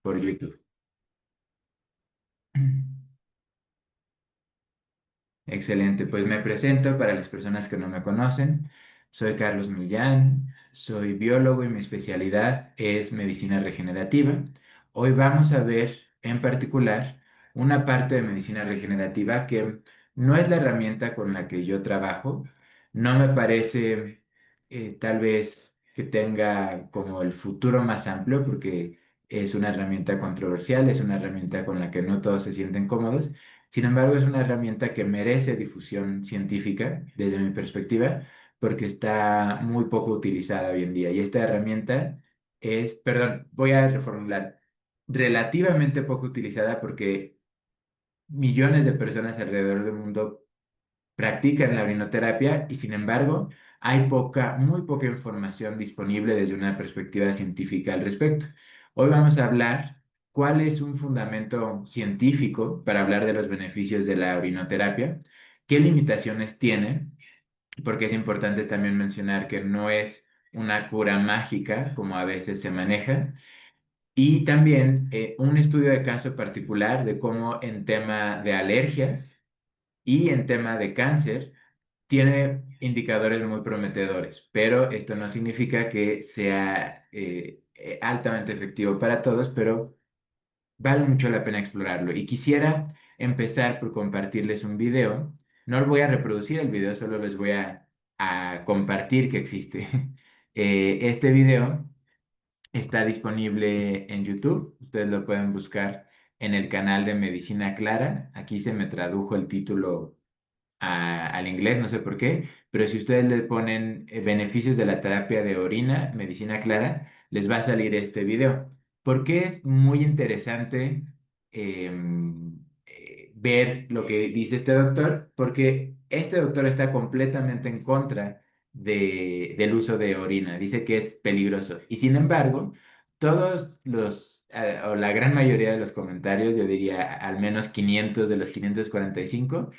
por YouTube. Excelente, pues me presento para las personas que no me conocen. Soy Carlos Millán, soy biólogo y mi especialidad es medicina regenerativa. Hoy vamos a ver en particular una parte de medicina regenerativa que no es la herramienta con la que yo trabajo. No me parece tal vez que tenga como el futuro más amplio porque es una herramienta controversial, es una herramienta con la que no todos se sienten cómodos. Sin embargo, es una herramienta que merece difusión científica desde mi perspectiva porque está muy poco utilizada hoy en día. Y esta herramienta es, perdón, voy a reformular, relativamente poco utilizada porque millones de personas alrededor del mundo practican la orinoterapia y sin embargo hay poca, muy poca información disponible desde una perspectiva científica al respecto. Hoy vamos a hablar cuál es un fundamento científico para hablar de los beneficios de la orinoterapia, qué limitaciones tiene, porque es importante también mencionar que no es una cura mágica como a veces se maneja. Y también un estudio de caso particular de cómo en tema de alergias y en tema de cáncer, tiene indicadores muy prometedores, pero esto no significa que sea altamente efectivo para todos, pero vale mucho la pena explorarlo. Y quisiera empezar por compartirles un video. No lo voy a reproducir el video, solo les voy a compartir que existe. Este video está disponible en YouTube. Ustedes lo pueden buscar en el canal de Medicina Clara. Aquí se me tradujo el título al inglés, no sé por qué, pero si ustedes le ponen beneficios de la terapia de orina, medicina clara, les va a salir este video. ¿Por qué es muy interesante ver lo que dice este doctor? Porque este doctor está completamente en contra del uso de orina, dice que es peligroso. Y sin embargo, todos o la gran mayoría de los comentarios, yo diría al menos 500 de los 545,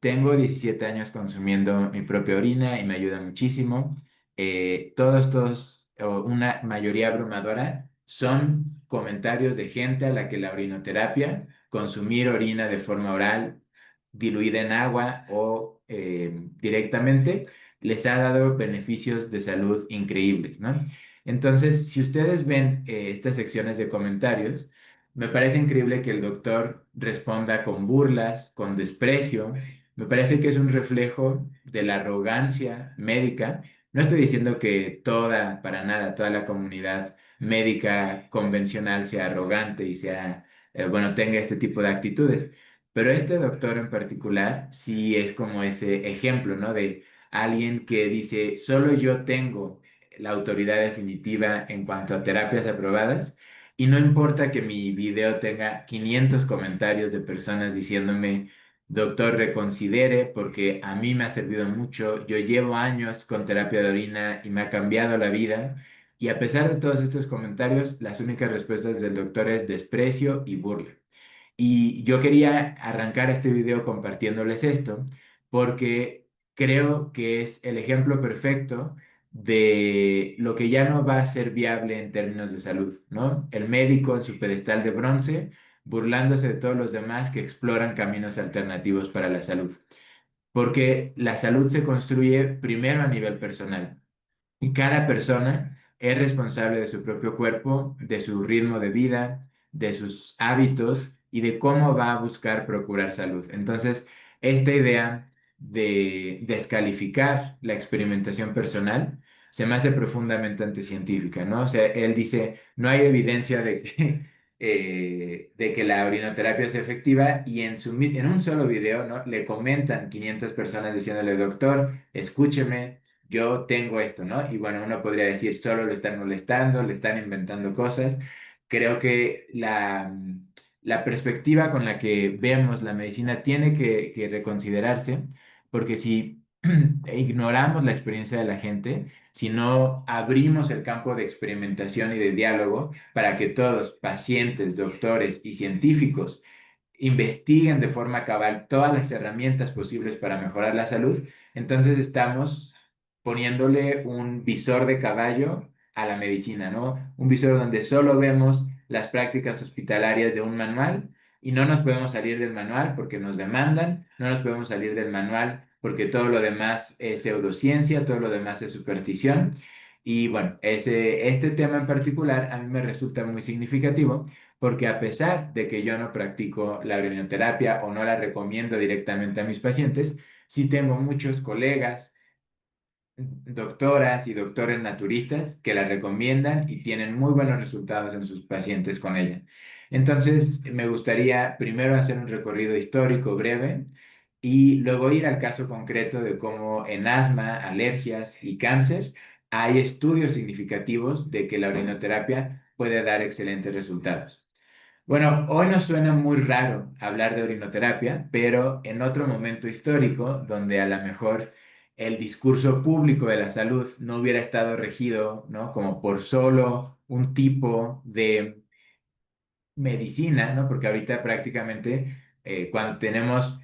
tengo 17 años consumiendo mi propia orina y me ayuda muchísimo. O una mayoría abrumadora, son comentarios de gente a la que la orinoterapia, consumir orina de forma oral, diluida en agua o directamente, les ha dado beneficios de salud increíbles, ¿no? Entonces, si ustedes ven estas secciones de comentarios, me parece increíble que el doctor responda con burlas, con desprecio. Me parece que es un reflejo de la arrogancia médica. No estoy diciendo que para nada, toda la comunidad médica convencional sea arrogante y bueno, tenga este tipo de actitudes. Pero este doctor en particular sí es como ese ejemplo, ¿no? De alguien que dice, solo yo tengo la autoridad definitiva en cuanto a terapias aprobadas y no importa que mi video tenga 500 comentarios de personas diciéndome, doctor, reconsidere porque a mí me ha servido mucho, yo llevo años con terapia de orina y me ha cambiado la vida. Y a pesar de todos estos comentarios, las únicas respuestas del doctor es desprecio y burla. Y yo quería arrancar este video compartiéndoles esto porque creo que es el ejemplo perfecto de lo que ya no va a ser viable en términos de salud, ¿no? El médico en su pedestal de bronce, burlándose de todos los demás que exploran caminos alternativos para la salud. Porque la salud se construye primero a nivel personal. Y cada persona es responsable de su propio cuerpo, de su ritmo de vida, de sus hábitos y de cómo va a buscar procurar salud. Entonces, esta idea de descalificar la experimentación personal se me hace profundamente anticientífica, ¿no? O sea, él dice, no hay evidencia de que la orinoterapia sea efectiva y en un solo video, ¿no? Le comentan 500 personas diciéndole, doctor, escúcheme, yo tengo esto, ¿no? Y bueno, uno podría decir, solo lo están molestando, le están inventando cosas. Creo que la perspectiva con la que vemos la medicina tiene que reconsiderarse, porque si ignoramos la experiencia de la gente, si no abrimos el campo de experimentación y de diálogo para que todos, pacientes, doctores y científicos, investiguen de forma cabal todas las herramientas posibles para mejorar la salud, entonces estamos poniéndole un visor de caballo a la medicina, ¿no? Un visor donde solo vemos las prácticas hospitalarias de un manual y no nos podemos salir del manual porque nos demandan, no nos podemos salir del manual porque todo lo demás es pseudociencia, todo lo demás es superstición. Y bueno, este tema en particular a mí me resulta muy significativo porque a pesar de que yo no practico la orinoterapia o no la recomiendo directamente a mis pacientes, sí tengo muchos colegas, doctoras y doctores naturistas que la recomiendan y tienen muy buenos resultados en sus pacientes con ella. Entonces, me gustaría primero hacer un recorrido histórico breve y luego ir al caso concreto de cómo en asma, alergias y cáncer hay estudios significativos de que la orinoterapia puede dar excelentes resultados. Bueno, hoy nos suena muy raro hablar de orinoterapia, pero en otro momento histórico, donde a lo mejor el discurso público de la salud no hubiera estado regido, ¿no? Como por solo un tipo de medicina, ¿no? Porque ahorita prácticamente cuando tenemos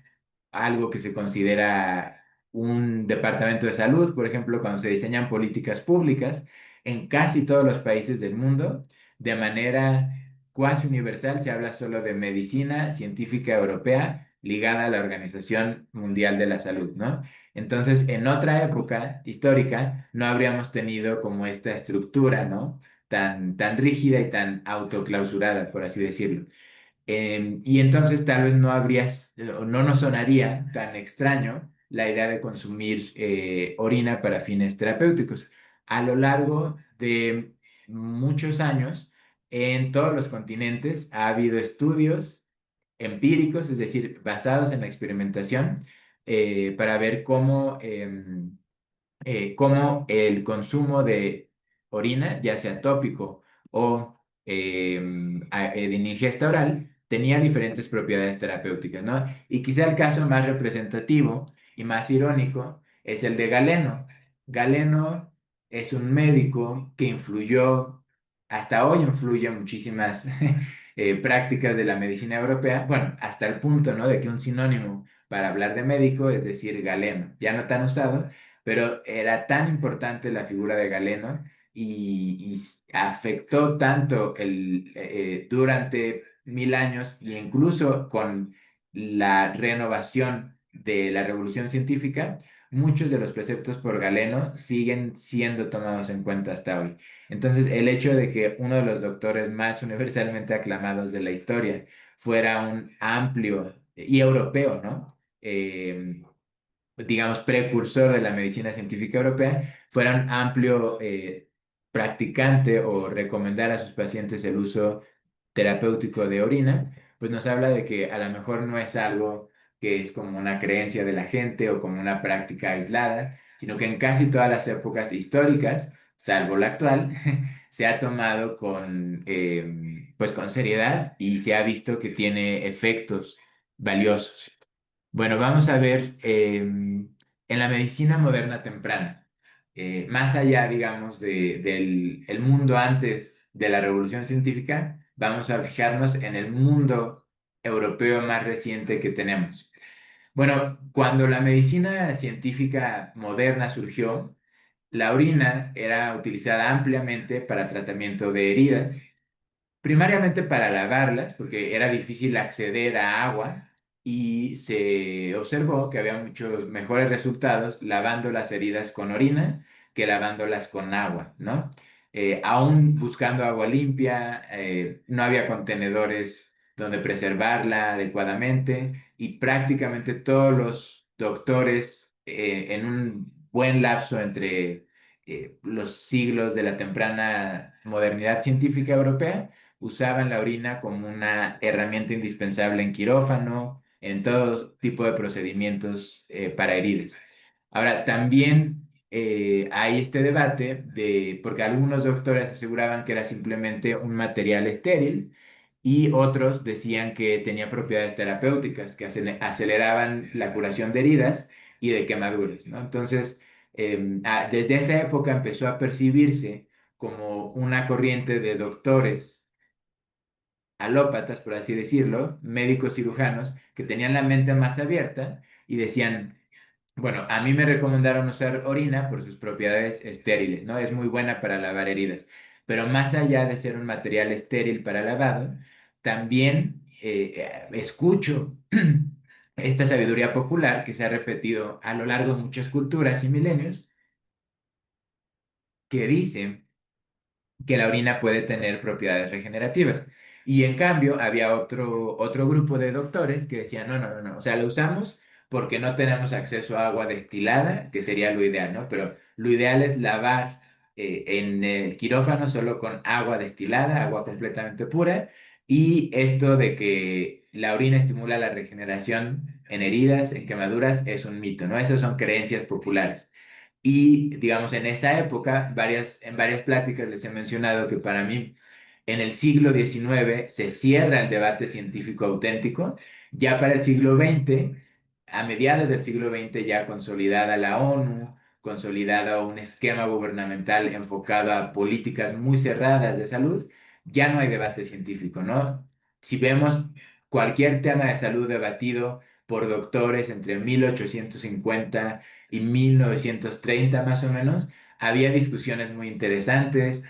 algo que se considera un departamento de salud, por ejemplo, cuando se diseñan políticas públicas en casi todos los países del mundo, de manera cuasi universal se habla solo de medicina científica europea ligada a la Organización Mundial de la Salud, ¿no? Entonces, en otra época histórica, no habríamos tenido como esta estructura, ¿no? Tan rígida y tan autoclausurada, por así decirlo. Y entonces tal vez no habría, o no nos sonaría tan extraño la idea de consumir orina para fines terapéuticos. A lo largo de muchos años, en todos los continentes ha habido estudios empíricos, es decir, basados en la experimentación, para ver cómo el consumo de orina, ya sea tópico o de ingesta oral, tenía diferentes propiedades terapéuticas, ¿no? Y quizá el caso más representativo y más irónico es el de Galeno. Galeno es un médico que influyó, hasta hoy influye en muchísimas prácticas de la medicina europea, bueno, hasta el punto, ¿no? De que un sinónimo para hablar de médico es decir galeno, ya no tan usado, pero era tan importante la figura de Galeno y afectó tanto durante 1000 años y incluso con la renovación de la revolución científica, muchos de los preceptos por Galeno siguen siendo tomados en cuenta hasta hoy. Entonces, el hecho de que uno de los doctores más universalmente aclamados de la historia fuera un amplio y europeo, ¿no? Digamos, precursor de la medicina científica europea, fuera un amplio practicante o recomendar a sus pacientes el uso terapéutico de orina, pues nos habla de que a lo mejor no es algo que es como una creencia de la gente o como una práctica aislada, sino que en casi todas las épocas históricas, salvo la actual, se ha tomado pues con seriedad y se ha visto que tiene efectos valiosos. Bueno, vamos a ver en la medicina moderna temprana, más allá, digamos, del el mundo antes de la revolución científica, vamos a fijarnos en el mundo europeo más reciente que tenemos. Bueno, cuando la medicina científica moderna surgió, la orina era utilizada ampliamente para tratamiento de heridas, primariamente para lavarlas, porque era difícil acceder a agua y se observó que había muchos mejores resultados lavando las heridas con orina que lavándolas con agua, ¿no? Aún buscando agua limpia, no había contenedores donde preservarla adecuadamente y prácticamente todos los doctores en un buen lapso entre los siglos de la temprana modernidad científica europea, usaban la orina como una herramienta indispensable en quirófano, en todo tipo de procedimientos para heridas. Ahora, también hay este debate porque algunos doctores aseguraban que era simplemente un material estéril y otros decían que tenía propiedades terapéuticas, que aceleraban la curación de heridas y de quemaduras, ¿no? Entonces, desde esa época empezó a percibirse como una corriente de doctores alópatas, por así decirlo, médicos cirujanos, que tenían la mente más abierta y decían, bueno, a mí me recomendaron usar orina por sus propiedades estériles, ¿no? Es muy buena para lavar heridas. pero más allá de ser un material estéril para lavado, también escucho esta sabiduría popular que se ha repetido a lo largo de muchas culturas y milenios, que dice que la orina puede tener propiedades regenerativas. Y en cambio, había otro grupo de doctores que decían, no, no, no, no, o sea, lo usamos porque no tenemos acceso a agua destilada, que sería lo ideal, ¿no? Pero lo ideal es lavar en el quirófano solo con agua destilada, agua completamente pura, y esto de que la orina estimula la regeneración en heridas, en quemaduras, es un mito, ¿no? Esas son creencias populares. Y digamos, en esa época, en varias pláticas les he mencionado que para mí, en el siglo XIX se cierra el debate científico auténtico. Ya para el siglo XX, a mediados del siglo XX, ya consolidada la ONU, consolidado un esquema gubernamental enfocado a políticas muy cerradas de salud, ya no hay debate científico, ¿no? Si vemos cualquier tema de salud debatido por doctores entre 1850 y 1930 más o menos, había discusiones muy interesantes,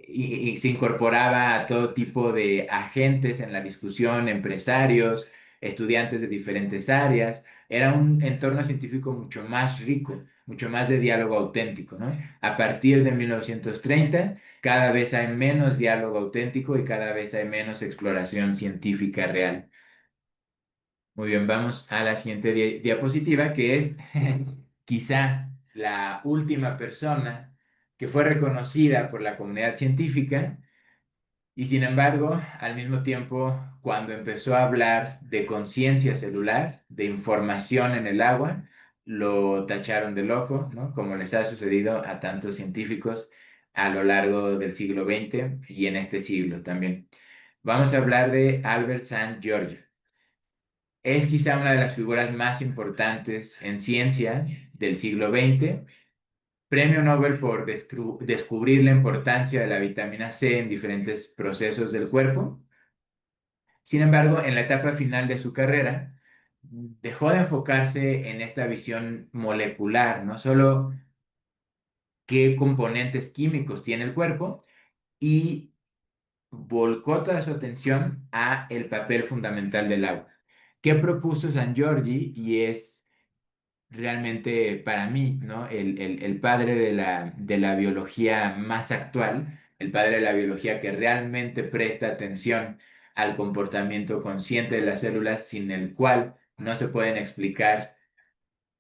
y se incorporaba a todo tipo de agentes en la discusión, empresarios, estudiantes de diferentes áreas. Era un entorno científico mucho más rico, mucho más de diálogo auténtico, ¿no? A partir de 1930, cada vez hay menos diálogo auténtico y cada vez hay menos exploración científica real. Muy bien, vamos a la siguiente diapositiva, que es quizá la última persona que fue reconocida por la comunidad científica y sin embargo, al mismo tiempo, cuando empezó a hablar de conciencia celular, de información en el agua, lo tacharon de loco, ¿no? Como les ha sucedido a tantos científicos a lo largo del siglo XX y en este siglo también. Vamos a hablar de Albert San Giorgio. Es quizá una de las figuras más importantes en ciencia del siglo XX, premio Nobel por descubrir la importancia de la vitamina C en diferentes procesos del cuerpo. Sin embargo, en la etapa final de su carrera, dejó de enfocarse en esta visión molecular, no solo qué componentes químicos tiene el cuerpo, y volcó toda su atención a el papel fundamental del agua. ¿Qué propuso San Giorgi? Y es realmente para mí, ¿no? El padre de la biología más actual, el padre de la biología que realmente presta atención al comportamiento consciente de las células, sin el cual no se pueden explicar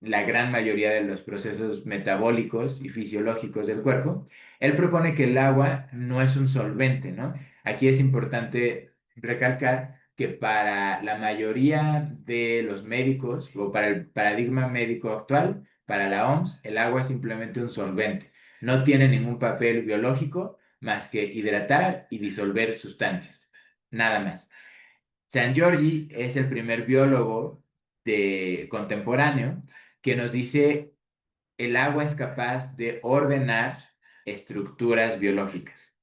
la gran mayoría de los procesos metabólicos y fisiológicos del cuerpo. Él propone que el agua no es un solvente, ¿no? Aquí es importante recalcar que para la mayoría de los médicos o para el paradigma médico actual, para la OMS, el agua es simplemente un solvente. No tiene ningún papel biológico más que hidratar y disolver sustancias. Nada más. San Giorgi es el primer biólogo contemporáneo que nos dice el agua es capaz de ordenar estructuras biológicas.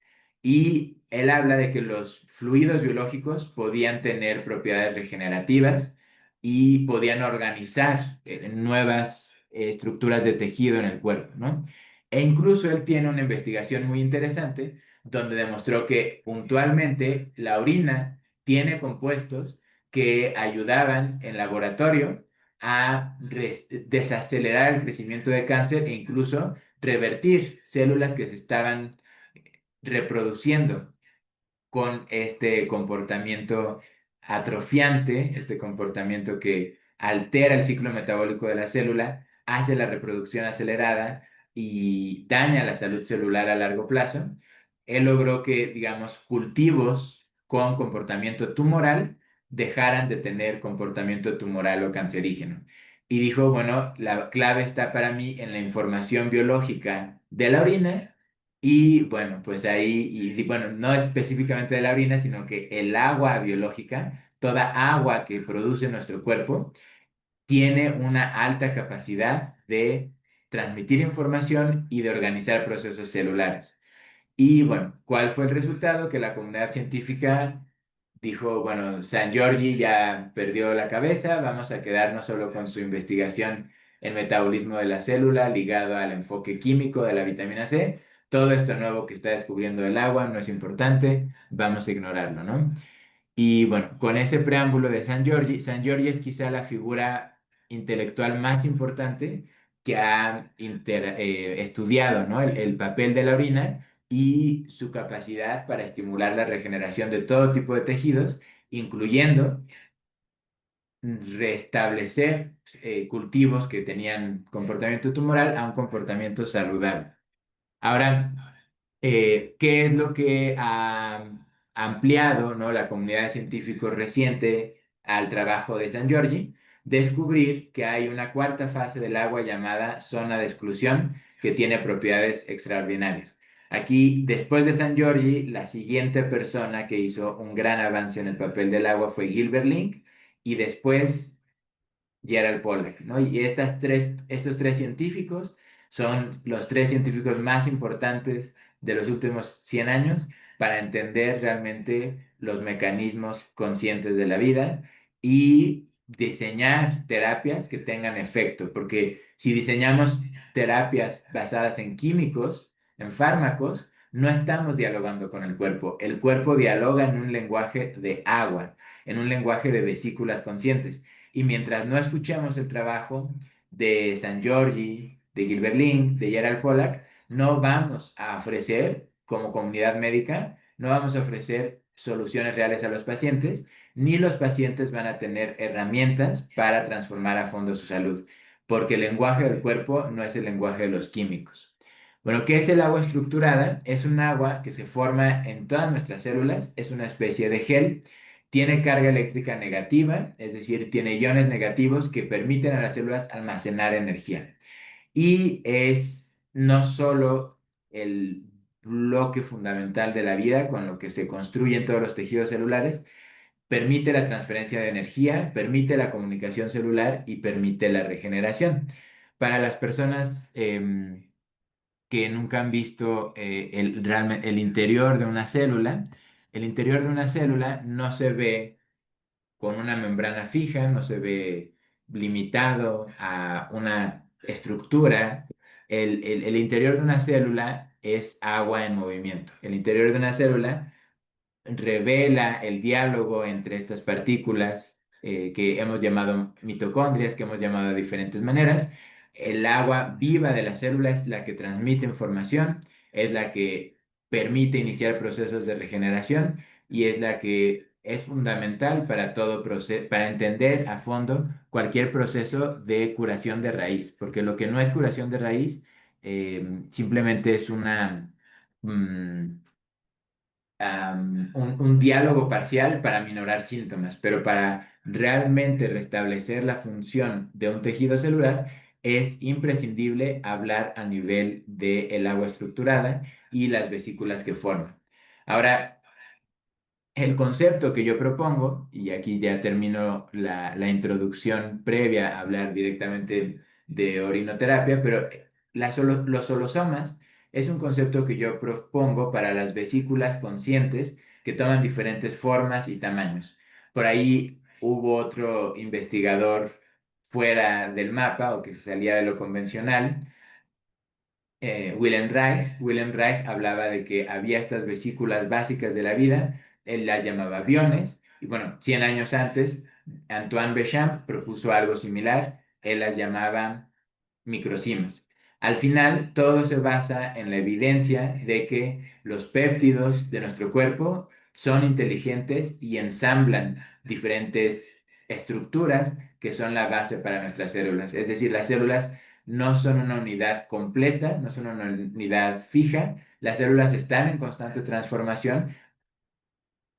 Y él habla de que los fluidos biológicos podían tener propiedades regenerativas y podían organizar nuevas estructuras de tejido en el cuerpo, ¿no? E incluso él tiene una investigación muy interesante donde demostró que puntualmente la orina tiene compuestos que ayudaban en laboratorio a desacelerar el crecimiento de cáncer e incluso revertir células que se estaban reproduciendo con este comportamiento atrofiante, este comportamiento que altera el ciclo metabólico de la célula, hace la reproducción acelerada y daña la salud celular a largo plazo. Él logró que, digamos, cultivos con comportamiento tumoral dejaran de tener comportamiento tumoral o cancerígeno. Y dijo, bueno, la clave está para mí en la información biológica de la orina y bueno, pues ahí, bueno, no específicamente de la orina, sino que el agua biológica, toda agua que produce nuestro cuerpo, tiene una alta capacidad de transmitir información y de organizar procesos celulares. Y bueno, ¿cuál fue el resultado? Que la comunidad científica dijo, bueno, San Giorgi ya perdió la cabeza, vamos a quedarnos solo con su investigación en metabolismo de la célula ligado al enfoque químico de la vitamina C, todo esto nuevo que está descubriendo el agua no es importante, vamos a ignorarlo, ¿no? Y bueno, con ese preámbulo de San Giorgi es quizá la figura intelectual más importante que ha estudiado, ¿no? El papel de la orina y su capacidad para estimular la regeneración de todo tipo de tejidos, incluyendo restablecer cultivos que tenían comportamiento tumoral a un comportamiento saludable. Ahora, ¿qué es lo que ha ampliado, ¿no? la comunidad de científicos reciente al trabajo de San Giorgi? Descubrir que hay una cuarta fase del agua llamada zona de exclusión que tiene propiedades extraordinarias. Aquí, después de San Giorgi, la siguiente persona que hizo un gran avance en el papel del agua fue Gilbert Link y después Gerald Pollack, ¿no? Y estos tres científicos son los tres científicos más importantes de los últimos 100 años para entender realmente los mecanismos conscientes de la vida y diseñar terapias que tengan efecto, porque si diseñamos terapias basadas en químicos, en fármacos, no estamos dialogando con el cuerpo dialoga en un lenguaje de agua, en un lenguaje de vesículas conscientes. Y mientras no escuchemos el trabajo de San Giorgi, de Gilbert Link, de Gerald Pollack, no vamos a ofrecer, como comunidad médica, no vamos a ofrecer soluciones reales a los pacientes, ni los pacientes van a tener herramientas para transformar a fondo su salud, porque el lenguaje del cuerpo no es el lenguaje de los químicos. Bueno, ¿qué es el agua estructurada? Es un agua que se forma en todas nuestras células, es una especie de gel, tiene carga eléctrica negativa, es decir, tiene iones negativos que permiten a las células almacenar energía. Y es no solo el bloque fundamental de la vida con lo que se construyen todos los tejidos celulares, permite la transferencia de energía, permite la comunicación celular y permite la regeneración. Para las personas que nunca han visto el interior de una célula, el interior de una célula no se ve con una membrana fija, no se ve limitado a una estructura. El interior de una célula es agua en movimiento. El interior de una célula revela el diálogo entre estas partículas que hemos llamado mitocondrias, que hemos llamado de diferentes maneras. El agua viva de la célula es la que transmite información, es la que permite iniciar procesos de regeneración y es la que es fundamental para todo proceso, para entender a fondo cualquier proceso de curación de raíz, porque lo que no es curación de raíz simplemente es una un diálogo parcial para minorar síntomas, pero para realmente restablecer la función de un tejido celular es imprescindible hablar a nivel del agua estructurada y las vesículas que forman. Ahora, el concepto que yo propongo, y aquí ya termino la introducción previa a hablar directamente de orinoterapia, pero los solosomas es un concepto que yo propongo para las vesículas conscientes que toman diferentes formas y tamaños. Por ahí hubo otro investigador fuera del mapa o que se salía de lo convencional, Wilhelm Reich. Wilhelm Reich hablaba de que había estas vesículas básicas de la vida, él las llamaba biones, y bueno, 100 años antes, Antoine Béchamp propuso algo similar, él las llamaba microcimas. Al final, todo se basa en la evidencia de que los péptidos de nuestro cuerpo son inteligentes y ensamblan diferentes estructuras que son la base para nuestras células. Es decir, las células no son una unidad completa, no son una unidad fija. Las células están en constante transformación,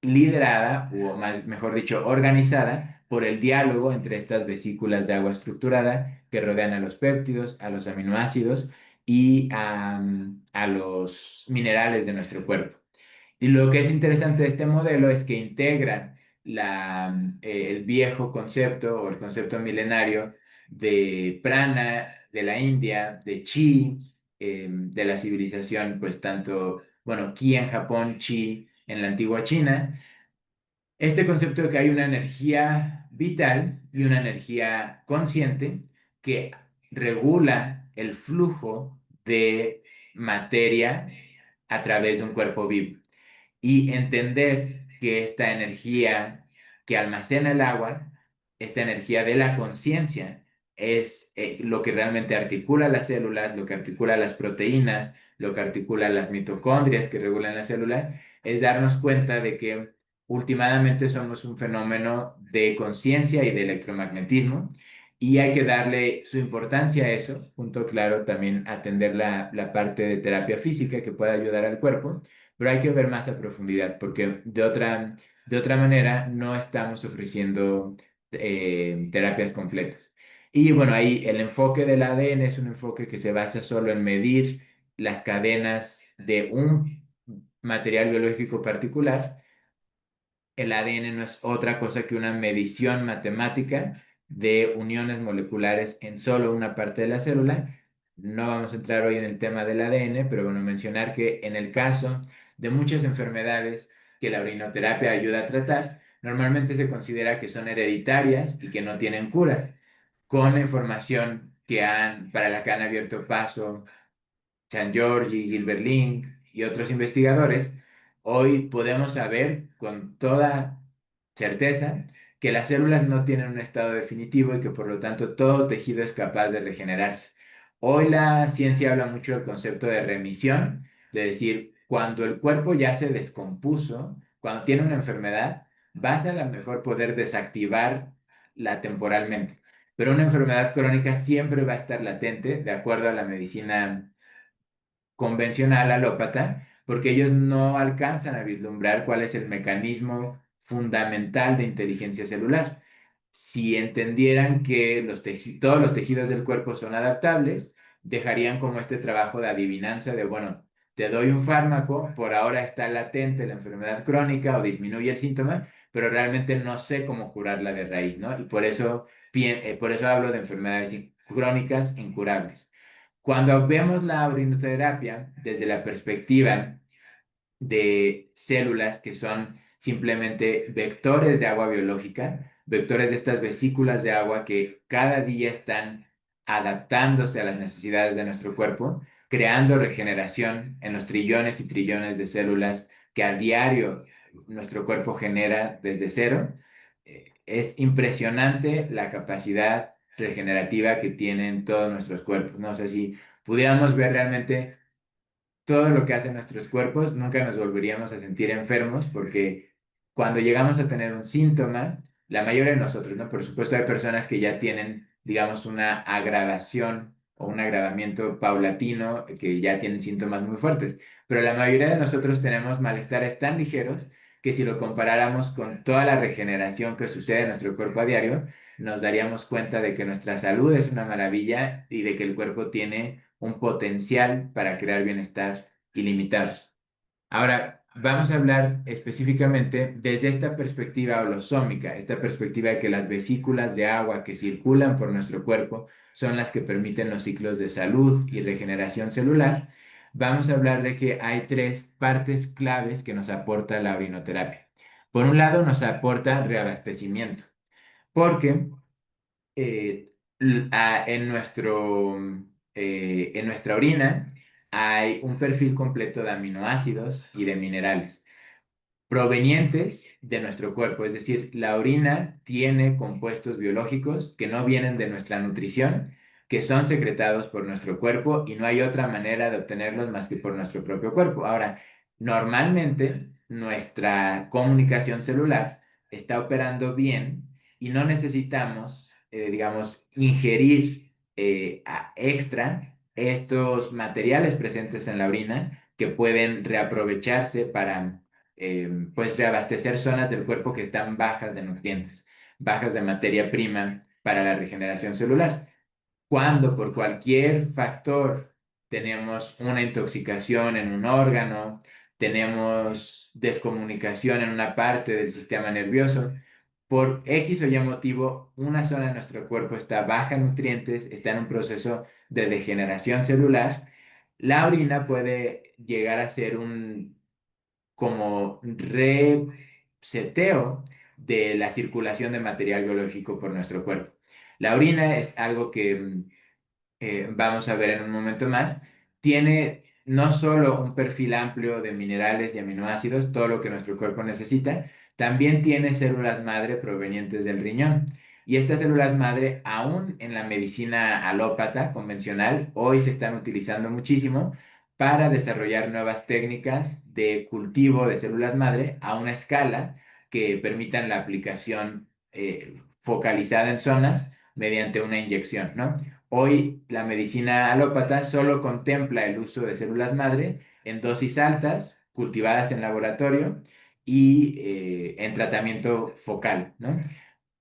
liderada, o más, mejor dicho, organizada por el diálogo entre estas vesículas de agua estructurada que rodean a los péptidos, a los aminoácidos y a los minerales de nuestro cuerpo. Y lo que es interesante de este modelo es que integra el viejo concepto o el concepto milenario de prana de la India, de chi, de la civilización, pues tanto, bueno, ki en Japón, chi en la antigua China, este concepto de que hay una energía vital y una energía consciente que regula el flujo de materia a través de un cuerpo vivo y entender que esta energía que almacena el agua, esta energía de la conciencia, es lo que realmente articula las células, lo que articula las proteínas, lo que articula las mitocondrias que regulan la célula, es darnos cuenta de que últimamente somos un fenómeno de conciencia y de electromagnetismo. Y hay que darle su importancia a eso, junto, claro, también atender la parte de terapia física que pueda ayudar al cuerpo, pero hay que ver más a profundidad, porque de otra manera no estamos ofreciendo terapias completas. Y bueno, ahí el enfoque del ADN es un enfoque que se basa solo en medir las cadenas de un material biológico particular. El ADN no es otra cosa que una medición matemática de uniones moleculares en solo una parte de la célula. No vamos a entrar hoy en el tema del ADN, pero bueno, mencionar que en el caso de muchas enfermedades que la orinoterapia ayuda a tratar, normalmente se considera que son hereditarias y que no tienen cura. Con la información para la que han abierto paso San Giorgi, Gilbert Link y otros investigadores, hoy podemos saber con toda certeza que las células no tienen un estado definitivo y que por lo tanto todo tejido es capaz de regenerarse. Hoy la ciencia habla mucho del concepto de remisión, de decir, cuando el cuerpo ya se descompuso, cuando tiene una enfermedad, vas a lo mejor poder desactivarla temporalmente. Pero una enfermedad crónica siempre va a estar latente, de acuerdo a la medicina convencional alópata, porque ellos no alcanzan a vislumbrar cuál es el mecanismo fundamental de inteligencia celular. Si entendieran que todos los tejidos del cuerpo son adaptables, dejarían como este trabajo de adivinanza de, bueno, te doy un fármaco, por ahora está latente la enfermedad crónica o disminuye el síntoma, pero realmente no sé cómo curarla de raíz, ¿no? Y por eso hablo de enfermedades crónicas incurables. Cuando vemos la orinoterapia desde la perspectiva de células que son simplemente vectores de agua biológica, vectores de estas vesículas de agua que cada día están adaptándose a las necesidades de nuestro cuerpo, creando regeneración en los trillones y trillones de células que a diario nuestro cuerpo genera desde cero. Es impresionante la capacidad regenerativa que tienen todos nuestros cuerpos. No sé si pudiéramos ver realmente todo lo que hacen nuestros cuerpos, nunca nos volveríamos a sentir enfermos porque cuando llegamos a tener un síntoma, la mayoría de nosotros, ¿no? Por supuesto hay personas que ya tienen, digamos, una agravación o un agravamiento paulatino, que ya tienen síntomas muy fuertes, pero la mayoría de nosotros tenemos malestares tan ligeros que si lo comparáramos con toda la regeneración que sucede en nuestro cuerpo a diario, nos daríamos cuenta de que nuestra salud es una maravilla y de que el cuerpo tiene un potencial para crear bienestar ilimitado. Ahora, vamos a hablar específicamente desde esta perspectiva holosómica, esta perspectiva de que las vesículas de agua que circulan por nuestro cuerpo son las que permiten los ciclos de salud y regeneración celular. Vamos a hablar de que hay tres partes claves que nos aporta la orinoterapia. Por un lado, nos aporta reabastecimiento, porque en nuestra orina hay un perfil completo de aminoácidos y de minerales provenientes de nuestro cuerpo, es decir, la orina tiene compuestos biológicos que no vienen de nuestra nutrición, que son secretados por nuestro cuerpo y no hay otra manera de obtenerlos más que por nuestro propio cuerpo. Ahora, normalmente nuestra comunicación celular está operando bien y no necesitamos, digamos, ingerir extra estos materiales presentes en la orina que pueden reaprovecharse para pues reabastecer zonas del cuerpo que están bajas de nutrientes, bajas de materia prima para la regeneración celular. Cuando por cualquier factor tenemos una intoxicación en un órgano, tenemos descomunicación en una parte del sistema nervioso, por X o Y motivo, una zona de nuestro cuerpo está baja en nutrientes, está en un proceso de degeneración celular, la orina puede llegar a ser un como reseteo de la circulación de material biológico por nuestro cuerpo. La orina es algo que vamos a ver en un momento más, tiene no solo un perfil amplio de minerales y aminoácidos, todo lo que nuestro cuerpo necesita, también tiene células madre provenientes del riñón. Y estas células madre, aún en la medicina alópata convencional, hoy se están utilizando muchísimo para desarrollar nuevas técnicas de cultivo de células madre a una escala que permitan la aplicación focalizada en zonas mediante una inyección, ¿no? Hoy la medicina alópata solo contempla el uso de células madre en dosis altas, cultivadas en laboratorio y en tratamiento focal, ¿no?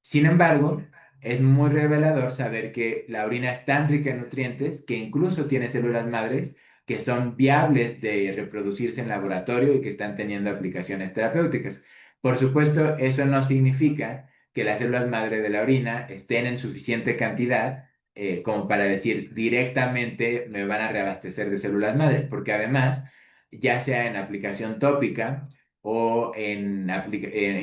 Sin embargo, es muy revelador saber que la orina es tan rica en nutrientes que incluso tiene células madres que son viables de reproducirse en laboratorio y que están teniendo aplicaciones terapéuticas. Por supuesto, eso no significa que las células madre de la orina estén en suficiente cantidad como para decir directamente me van a reabastecer de células madre, porque además, ya sea en aplicación tópica o en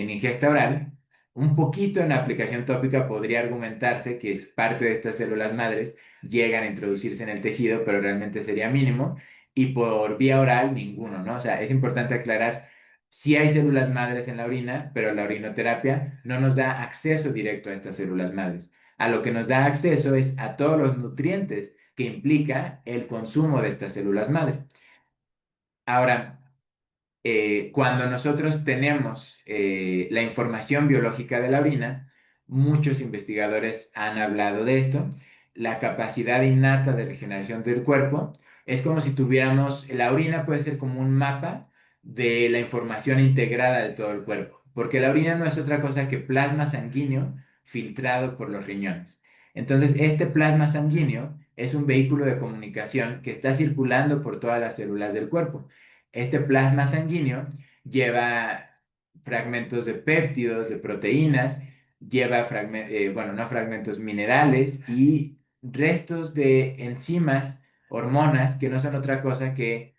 ingesta oral, un poquito en la aplicación tópica podría argumentarse que es parte de estas células madres llegan a introducirse en el tejido, pero realmente sería mínimo, y por vía oral ninguno, ¿no? O sea, es importante aclarar, sí hay células madres en la orina, pero la orinoterapia no nos da acceso directo a estas células madres. A lo que nos da acceso es a todos los nutrientes que implica el consumo de estas células madre. Ahora, cuando nosotros tenemos la información biológica de la orina, muchos investigadores han hablado de esto, la capacidad innata de regeneración del cuerpo es como si tuviéramos, la orina puede ser como un mapa de la información integrada de todo el cuerpo, porque la orina no es otra cosa que plasma sanguíneo filtrado por los riñones. Entonces, este plasma sanguíneo es un vehículo de comunicación que está circulando por todas las células del cuerpo. Este plasma sanguíneo lleva fragmentos de péptidos, de proteínas, lleva bueno, no fragmentos minerales y restos de enzimas, hormonas, que no son otra cosa que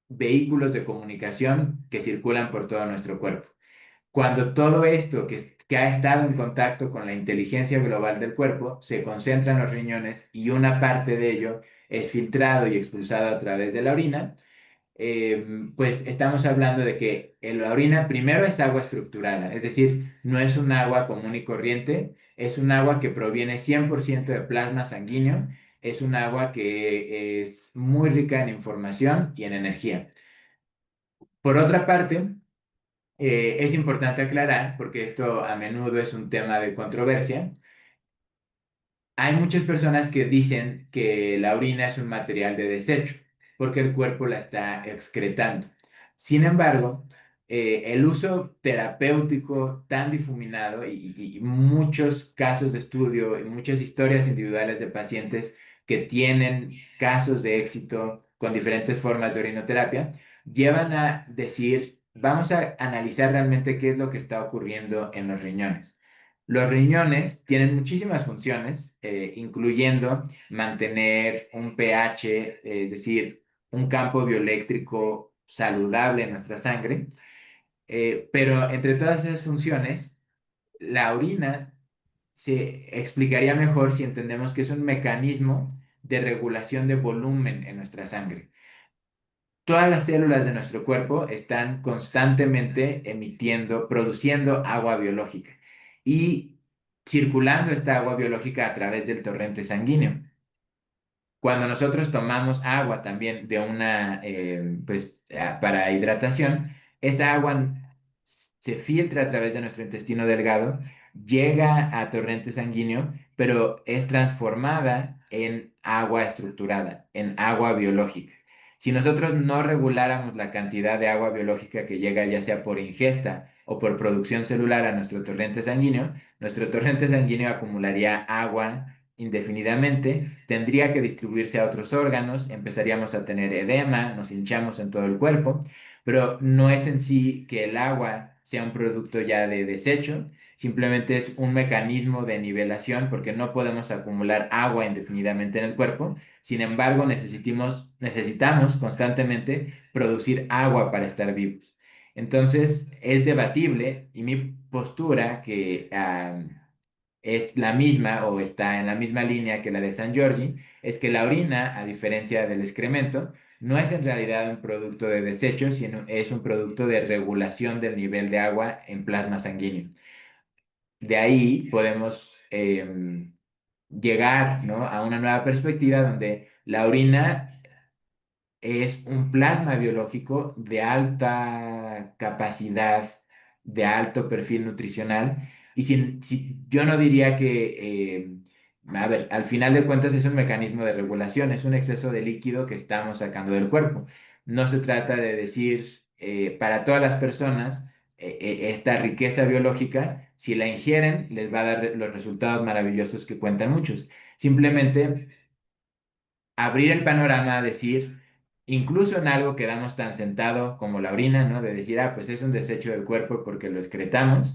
vehículos de comunicación que circulan por todo nuestro cuerpo. Cuando todo esto que ha estado en contacto con la inteligencia global del cuerpo se concentra en los riñones y una parte de ello es filtrado y expulsado a través de la orina, pues estamos hablando de que la orina primero es agua estructurada, es decir, no es un agua común y corriente, es un agua que proviene 100% de plasma sanguíneo, es un agua que es muy rica en información y en energía. Por otra parte, es importante aclarar, porque esto a menudo es un tema de controversia, hay muchas personas que dicen que la orina es un material de desecho porque el cuerpo la está excretando. Sin embargo, el uso terapéutico tan difuminado y muchos casos de estudio y muchas historias individuales de pacientes que tienen casos de éxito con diferentes formas de orinoterapia, llevan a decir, vamos a analizar realmente qué es lo que está ocurriendo en los riñones. Los riñones tienen muchísimas funciones, incluyendo mantener un pH, es decir, un campo bioeléctrico saludable en nuestra sangre, pero entre todas esas funciones, la orina se explicaría mejor si entendemos que es un mecanismo de regulación de volumen en nuestra sangre. Todas las células de nuestro cuerpo están constantemente emitiendo, produciendo agua biológica y circulando esta agua biológica a través del torrente sanguíneo. Cuando nosotros tomamos agua también de una, pues, para hidratación, esa agua se filtra a través de nuestro intestino delgado, llega a torrente sanguíneo, pero es transformada en agua estructurada, en agua biológica. Si nosotros no reguláramos la cantidad de agua biológica que llega, ya sea por ingesta o por producción celular a nuestro torrente sanguíneo acumularía agua indefinidamente, tendría que distribuirse a otros órganos, empezaríamos a tener edema, nos hinchamos en todo el cuerpo, pero no es en sí que el agua sea un producto ya de desecho, simplemente es un mecanismo de nivelación porque no podemos acumular agua indefinidamente en el cuerpo, sin embargo necesitamos constantemente producir agua para estar vivos. Entonces es debatible y mi postura que es la misma o está en la misma línea que la de San Giorgi, es que la orina, a diferencia del excremento, no es en realidad un producto de desecho, sino es un producto de regulación del nivel de agua en plasma sanguíneo. De ahí podemos llegar, ¿no?, a una nueva perspectiva donde la orina es un plasma biológico de alta capacidad, de alto perfil nutricional. Y yo no diría que, a ver, al final de cuentas es un mecanismo de regulación, es un exceso de líquido que estamos sacando del cuerpo. No se trata de decir para todas las personas esta riqueza biológica, si la ingieren, les va a dar los resultados maravillosos que cuentan muchos. Simplemente abrir el panorama, decir, incluso en algo que damos tan sentado como la orina, ¿no? De decir, ah, pues es un desecho del cuerpo porque lo excretamos,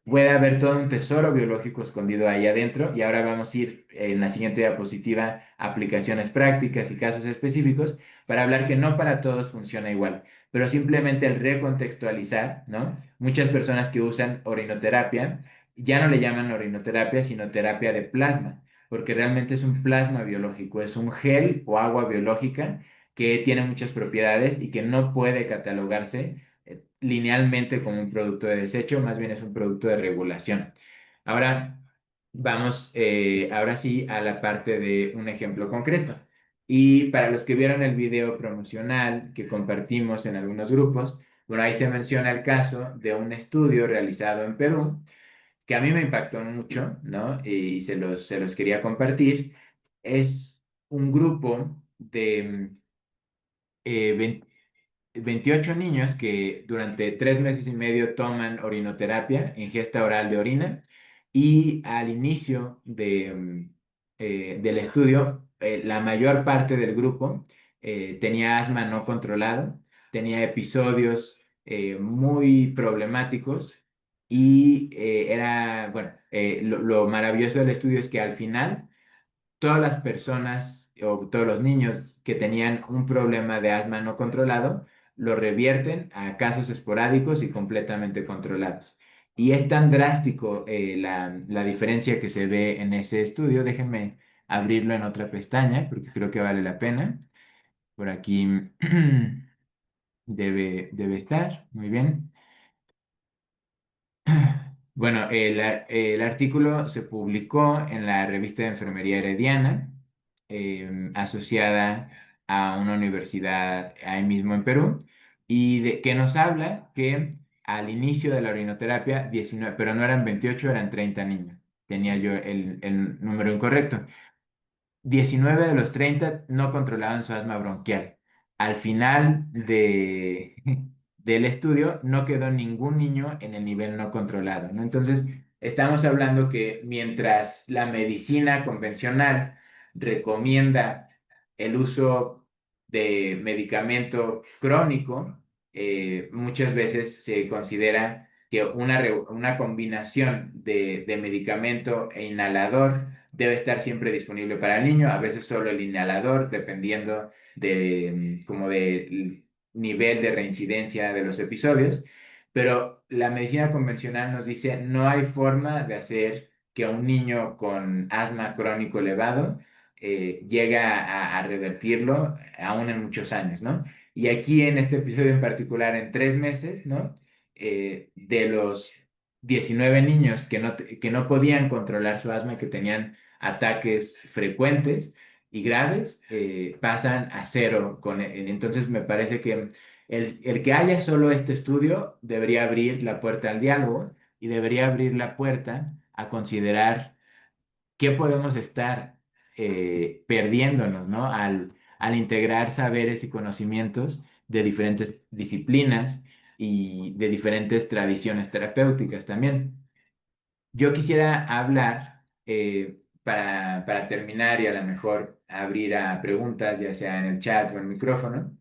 puede haber todo un tesoro biológico escondido ahí adentro. Y ahora vamos a ir en la siguiente diapositiva a aplicaciones prácticas y casos específicos para hablar que no para todos funciona igual, pero simplemente el recontextualizar, ¿no? Muchas personas que usan orinoterapia ya no le llaman orinoterapia, sino terapia de plasma porque realmente es un plasma biológico, es un gel o agua biológica que tiene muchas propiedades y que no puede catalogarse linealmente como un producto de desecho, más bien es un producto de regulación. Ahora vamos, ahora sí, a la parte de un ejemplo concreto. Y para los que vieron el video promocional que compartimos en algunos grupos, bueno, ahí se menciona el caso de un estudio realizado en Perú que a mí me impactó mucho, ¿no? Y se los quería compartir. Es un grupo de 28 niños que durante 3 meses y medio toman orinoterapia, ingesta oral de orina, y al inicio del estudio, la mayor parte del grupo tenía asma no controlado, tenía episodios muy problemáticos y bueno, lo maravilloso del estudio es que al final todas las personas o todos los niños que tenían un problema de asma no controlado lo revierten a casos esporádicos y completamente controlados. Y es tan drástico la diferencia que se ve en ese estudio. Déjenme abrirlo en otra pestaña porque creo que vale la pena. Por aquí debe estar. Muy bien. Bueno, el artículo se publicó en la revista de Enfermería Herediana, asociada a una universidad ahí mismo en Perú, y que nos habla que al inicio de la orinoterapia, 19, pero no eran 28, eran 30 niños. Tenía yo el número incorrecto. 19 de los 30 no controlaban su asma bronquial. Al final del estudio no quedó ningún niño en el nivel no controlado, ¿no? Entonces, estamos hablando que mientras la medicina convencional recomienda el uso de medicamento crónico, muchas veces se considera que una combinación de medicamento e inhalador debe estar siempre disponible para el niño, a veces solo el inhalador, dependiendo como del nivel de reincidencia de los episodios, pero la medicina convencional nos dice no hay forma de hacer que un niño con asma crónico elevado llegue a revertirlo aún en muchos años, ¿no? Y aquí en este episodio en particular, en 3 meses, ¿no? De los 19 niños que no podían controlar su asma, que tenían ataques frecuentes y graves, pasan a cero con él. Entonces me parece que el que haya solo este estudio debería abrir la puerta al diálogo y debería abrir la puerta a considerar qué podemos estar perdiéndonos, ¿no? Al integrar saberes y conocimientos de diferentes disciplinas y de diferentes tradiciones terapéuticas también. Yo quisiera hablar, para terminar y a lo mejor abrir a preguntas, ya sea en el chat o en el micrófono,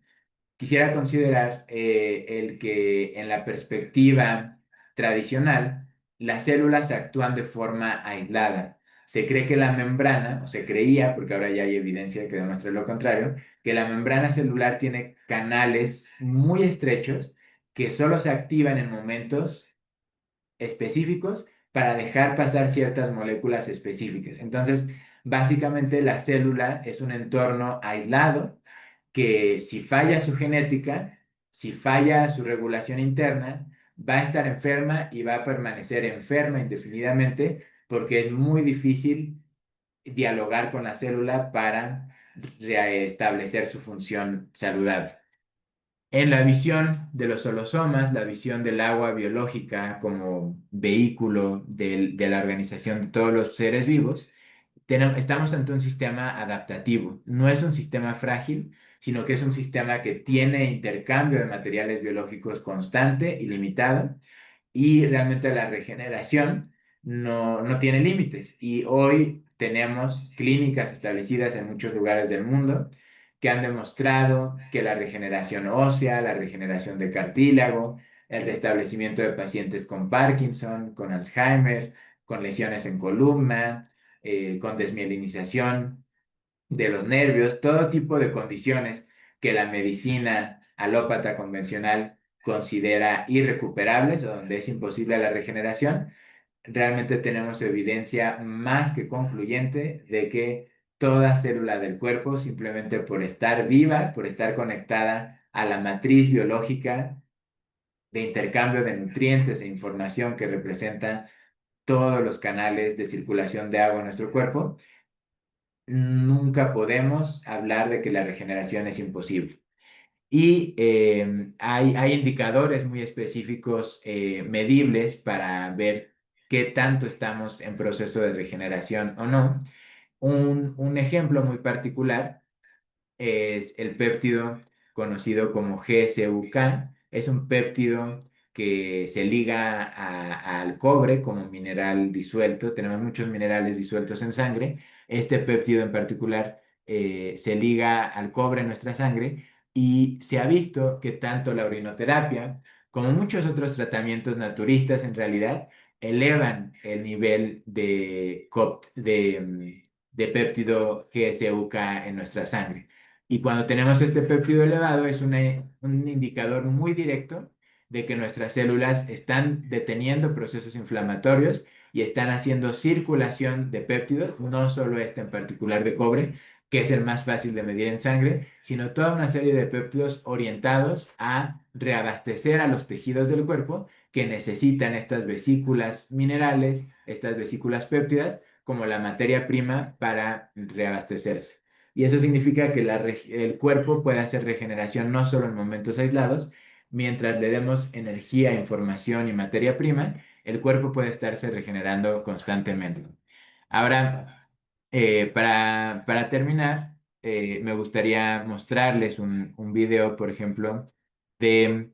quisiera considerar el que en la perspectiva tradicional, las células actúan de forma aislada. Se cree que la membrana, o se creía, porque ahora ya hay evidencia que demuestra lo contrario, que la membrana celular tiene canales muy estrechos que solo se activan en momentos específicos para dejar pasar ciertas moléculas específicas. Entonces, básicamente la célula es un entorno aislado que si falla su genética, si falla su regulación interna, va a estar enferma y va a permanecer enferma indefinidamente porque es muy difícil dialogar con la célula para restablecer su función saludable. En la visión de los holosomas, la visión del agua biológica como vehículo de la organización de todos los seres vivos, estamos ante un sistema adaptativo. No es un sistema frágil, sino que es un sistema que tiene intercambio de materiales biológicos constante y limitado, y realmente la regeneración no tiene límites. Y hoy tenemos clínicas establecidas en muchos lugares del mundo que han demostrado que la regeneración ósea, la regeneración de cartílago, el restablecimiento de pacientes con Parkinson, con Alzheimer, con lesiones en columna, con desmielinización de los nervios, todo tipo de condiciones que la medicina alópata convencional considera irrecuperables o donde es imposible la regeneración, realmente tenemos evidencia más que concluyente de que toda célula del cuerpo, simplemente por estar viva, por estar conectada a la matriz biológica de intercambio de nutrientes e información que representa todos los canales de circulación de agua en nuestro cuerpo, nunca podemos hablar de que la regeneración es imposible. Y hay indicadores muy específicos, medibles, para ver qué tanto estamos en proceso de regeneración o no. Un ejemplo muy particular es el péptido conocido como GSUK. Es un péptido que se liga al cobre como mineral disuelto. Tenemos muchos minerales disueltos en sangre. Este péptido en particular se liga al cobre en nuestra sangre, y se ha visto que tanto la orinoterapia como muchos otros tratamientos naturistas en realidad elevan el nivel de péptido GSUK en nuestra sangre. Y cuando tenemos este péptido elevado es un indicador muy directo de que nuestras células están deteniendo procesos inflamatorios y están haciendo circulación de péptidos, no solo este en particular de cobre, que es el más fácil de medir en sangre, sino toda una serie de péptidos orientados a reabastecer a los tejidos del cuerpo que necesitan estas vesículas minerales, estas vesículas péptidas, como la materia prima para reabastecerse. Y eso significa que el cuerpo puede hacer regeneración no solo en momentos aislados. Mientras le demos energía, información y materia prima, el cuerpo puede estarse regenerando constantemente. Ahora, para terminar, me gustaría mostrarles un video, por ejemplo, de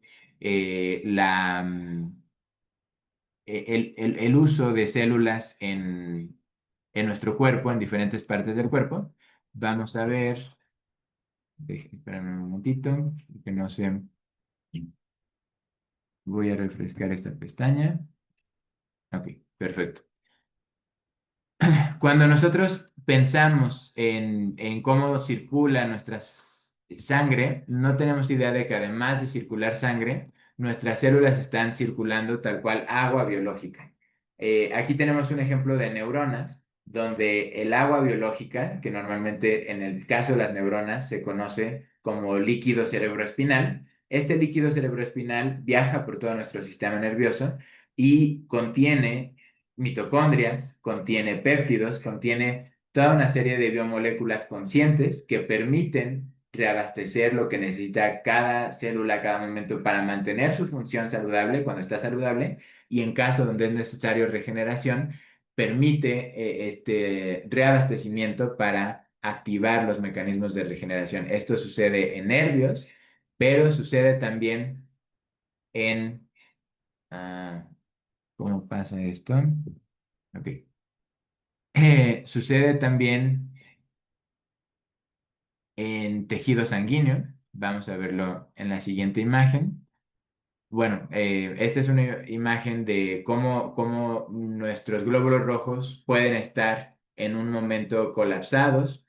el uso de células en nuestro cuerpo, en diferentes partes del cuerpo. Vamos a ver. Espérame un momentito, que no sé. Voy a refrescar esta pestaña. Ok, perfecto. Cuando nosotros pensamos en cómo circula nuestra sangre, no tenemos idea de que además de circular sangre, nuestras células están circulando tal cual agua biológica. Aquí tenemos un ejemplo de neuronas, donde el agua biológica, que normalmente en el caso de las neuronas se conoce como líquido cerebroespinal, este líquido cerebroespinal viaja por todo nuestro sistema nervioso y contiene mitocondrias, contiene péptidos, contiene toda una serie de biomoléculas conscientes que permiten reabastecer lo que necesita cada célula a cada momento para mantener su función saludable cuando está saludable, y en caso donde es necesario regeneración, permite este reabastecimiento para activar los mecanismos de regeneración. Esto sucede en nervios, pero sucede también en... ah, ¿cómo pasa esto? Ok. Sucede también en tejido sanguíneo. Vamos a verlo en la siguiente imagen. Bueno, esta es una imagen de cómo nuestros glóbulos rojos pueden estar en un momento colapsados,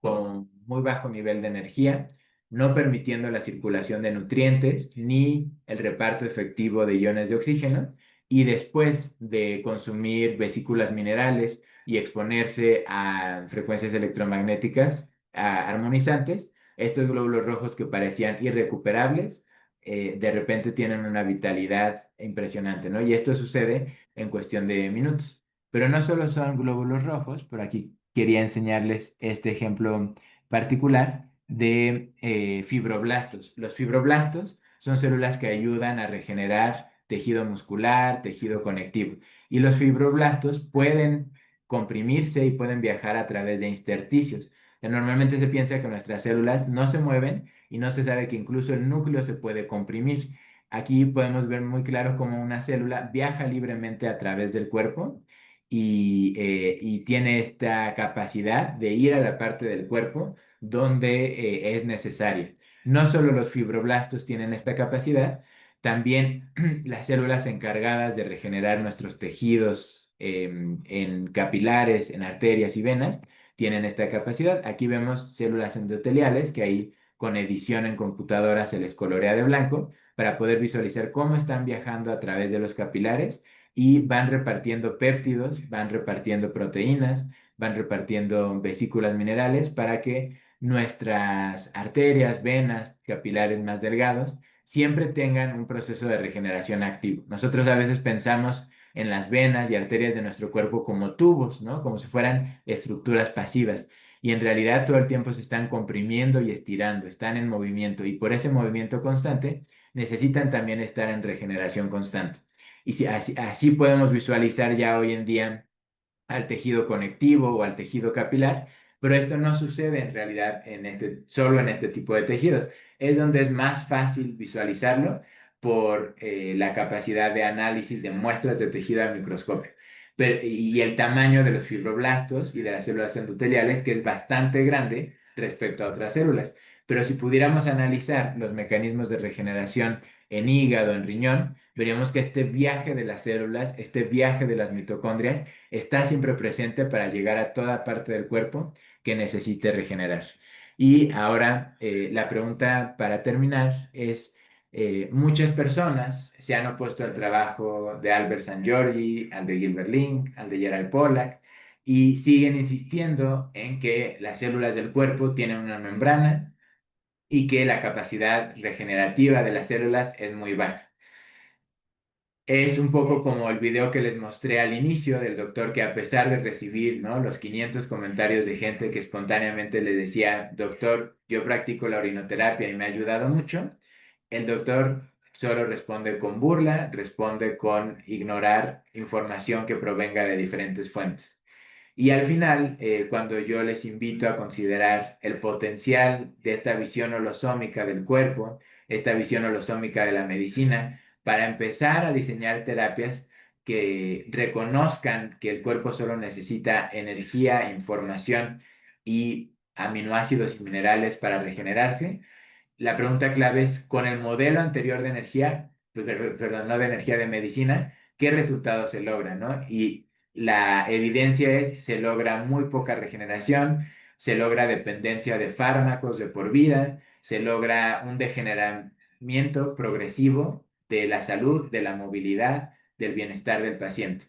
con muy bajo nivel de energía, no permitiendo la circulación de nutrientes ni el reparto efectivo de iones de oxígeno. Y después de consumir vesículas minerales y exponerse a frecuencias electromagnéticas armonizantes, estos glóbulos rojos que parecían irrecuperables, de repente tienen una vitalidad impresionante, ¿no? Y esto sucede en cuestión de minutos. Pero no solo son glóbulos rojos, por aquí quería enseñarles este ejemplo particular de fibroblastos. Los fibroblastos son células que ayudan a regenerar tejido muscular, tejido conectivo. Y los fibroblastos pueden comprimirse y pueden viajar a través de intersticios. Normalmente se piensa que nuestras células no se mueven y no se sabe que incluso el núcleo se puede comprimir. Aquí podemos ver muy claro cómo una célula viaja libremente a través del cuerpo y tiene esta capacidad de ir a la parte del cuerpo donde es necesaria. No solo los fibroblastos tienen esta capacidad, también las células encargadas de regenerar nuestros tejidos en capilares, en arterias y venas, tienen esta capacidad. Aquí vemos células endoteliales que ahí con edición en computadora se les colorea de blanco para poder visualizar cómo están viajando a través de los capilares y van repartiendo péptidos, van repartiendo proteínas, van repartiendo vesículas minerales para que nuestras arterias, venas, capilares más delgados siempre tengan un proceso de regeneración activo. Nosotros a veces pensamos en las venas y arterias de nuestro cuerpo como tubos, ¿no? Como si fueran estructuras pasivas. Y en realidad todo el tiempo se están comprimiendo y estirando, están en movimiento y por ese movimiento constante necesitan también estar en regeneración constante. Y si, así podemos visualizar ya hoy en día al tejido conectivo o al tejido capilar, pero esto no sucede en realidad solo en este tipo de tejidos. Es donde es más fácil visualizarlo por la capacidad de análisis de muestras de tejido al microscopio. Y el tamaño de los fibroblastos y de las células endoteliales, que es bastante grande respecto a otras células. Pero si pudiéramos analizar los mecanismos de regeneración en hígado, en riñón, veríamos que este viaje de las células, este viaje de las mitocondrias, está siempre presente para llegar a toda parte del cuerpo que necesite regenerar. Y ahora la pregunta para terminar es, muchas personas se han opuesto al trabajo de Albert Szent-Györgyi, al de Gilbert Link, al de Gerald Pollack, y siguen insistiendo en que las células del cuerpo tienen una membrana y que la capacidad regenerativa de las células es muy baja. Es un poco como el video que les mostré al inicio del doctor que a pesar de recibir, ¿no?, los 500 comentarios de gente que espontáneamente le decía, doctor, yo practico la orinoterapia y me ha ayudado mucho, el doctor solo responde con burla, responde con ignorar información que provenga de diferentes fuentes. Y al final, cuando yo les invito a considerar el potencial de esta visión holosómica del cuerpo, esta visión holosómica de la medicina, para empezar a diseñar terapias que reconozcan que el cuerpo solo necesita energía, información y aminoácidos y minerales para regenerarse, la pregunta clave es, con el modelo anterior de energía, perdón, no de energía, de medicina, ¿qué resultados se logran, no? Y la evidencia es, se logra muy poca regeneración, se logra dependencia de fármacos de por vida, se logra un degeneramiento progresivo de la salud, de la movilidad, del bienestar del paciente.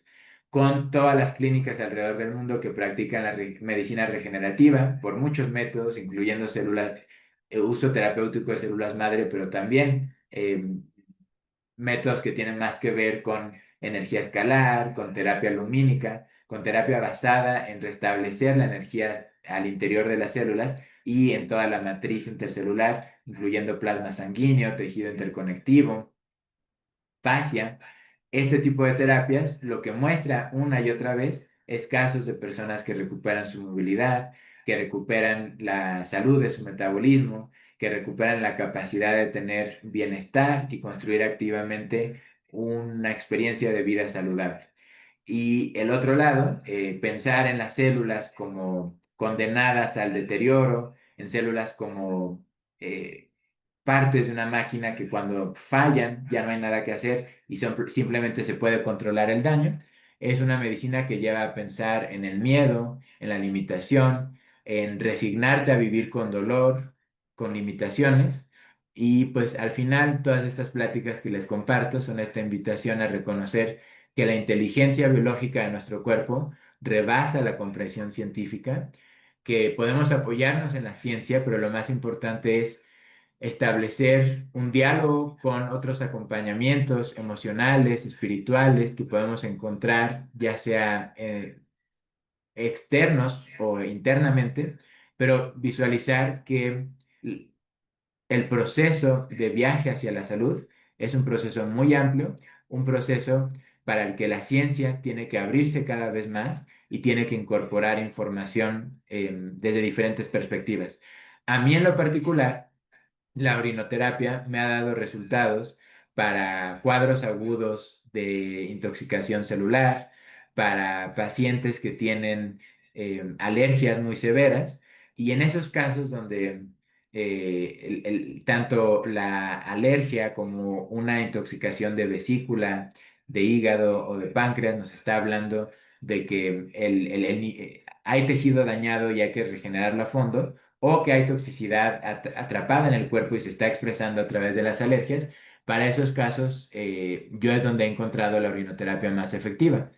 Con todas las clínicas alrededor del mundo que practican la medicina regenerativa por muchos métodos, incluyendo células, uso terapéutico de células madre, pero también métodos que tienen más que ver con energía escalar, con terapia lumínica, con terapia basada en restablecer la energía al interior de las células y en toda la matriz intercelular, incluyendo plasma sanguíneo, tejido interconectivo, fascia. Este tipo de terapias lo que muestra una y otra vez es casos de personas que recuperan su movilidad, que recuperan la salud de su metabolismo, que recuperan la capacidad de tener bienestar y construir activamente una experiencia de vida saludable. Y el otro lado, pensar en las células como condenadas al deterioro, en células como partes de una máquina que cuando fallan ya no hay nada que hacer y simplemente se puede controlar el daño. Es una medicina que lleva a pensar en el miedo, en la limitación, en resignarte a vivir con dolor, con limitaciones. Y pues al final todas estas pláticas que les comparto son esta invitación a reconocer que la inteligencia biológica de nuestro cuerpo rebasa la comprensión científica, que podemos apoyarnos en la ciencia, pero lo más importante es establecer un diálogo con otros acompañamientos emocionales, espirituales que podemos encontrar, ya sea externos o internamente, pero visualizar que el proceso de viaje hacia la salud es un proceso muy amplio, un proceso para el que la ciencia tiene que abrirse cada vez más y tiene que incorporar información desde diferentes perspectivas. A mí en lo particular, la orinoterapia me ha dado resultados para cuadros agudos de intoxicación celular, para pacientes que tienen alergias muy severas y en esos casos donde tanto la alergia como una intoxicación de vesícula, de hígado o de páncreas nos está hablando de que hay tejido dañado y hay que regenerarlo a fondo o que hay toxicidad atrapada en el cuerpo y se está expresando a través de las alergias, para esos casos yo es donde he encontrado la orinoterapia más efectiva.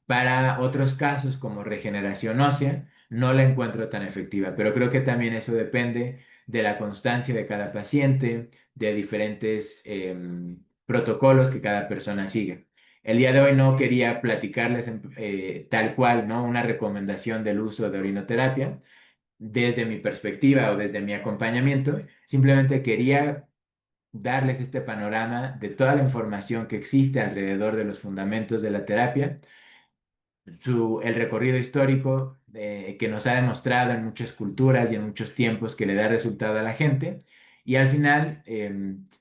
Para otros casos como regeneración ósea, no la encuentro tan efectiva, pero creo que también eso depende de la constancia de cada paciente, de diferentes protocolos que cada persona siga. El día de hoy no quería platicarles tal cual, ¿no? Una recomendación del uso de orinoterapia, desde mi perspectiva o desde mi acompañamiento, simplemente quería darles este panorama de toda la información que existe alrededor de los fundamentos de la terapia, el recorrido histórico que nos ha demostrado en muchas culturas y en muchos tiempos que le da resultado a la gente. Y al final,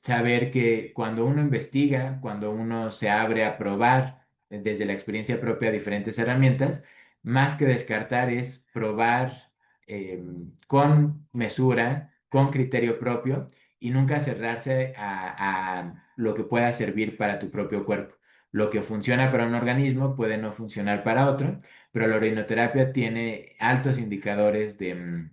saber que cuando uno investiga, cuando uno se abre a probar desde la experiencia propia diferentes herramientas, más que descartar es probar con mesura, con criterio propio y nunca cerrarse a lo que pueda servir para tu propio cuerpo. Lo que funciona para un organismo puede no funcionar para otro, pero la orinoterapia tiene altos indicadores de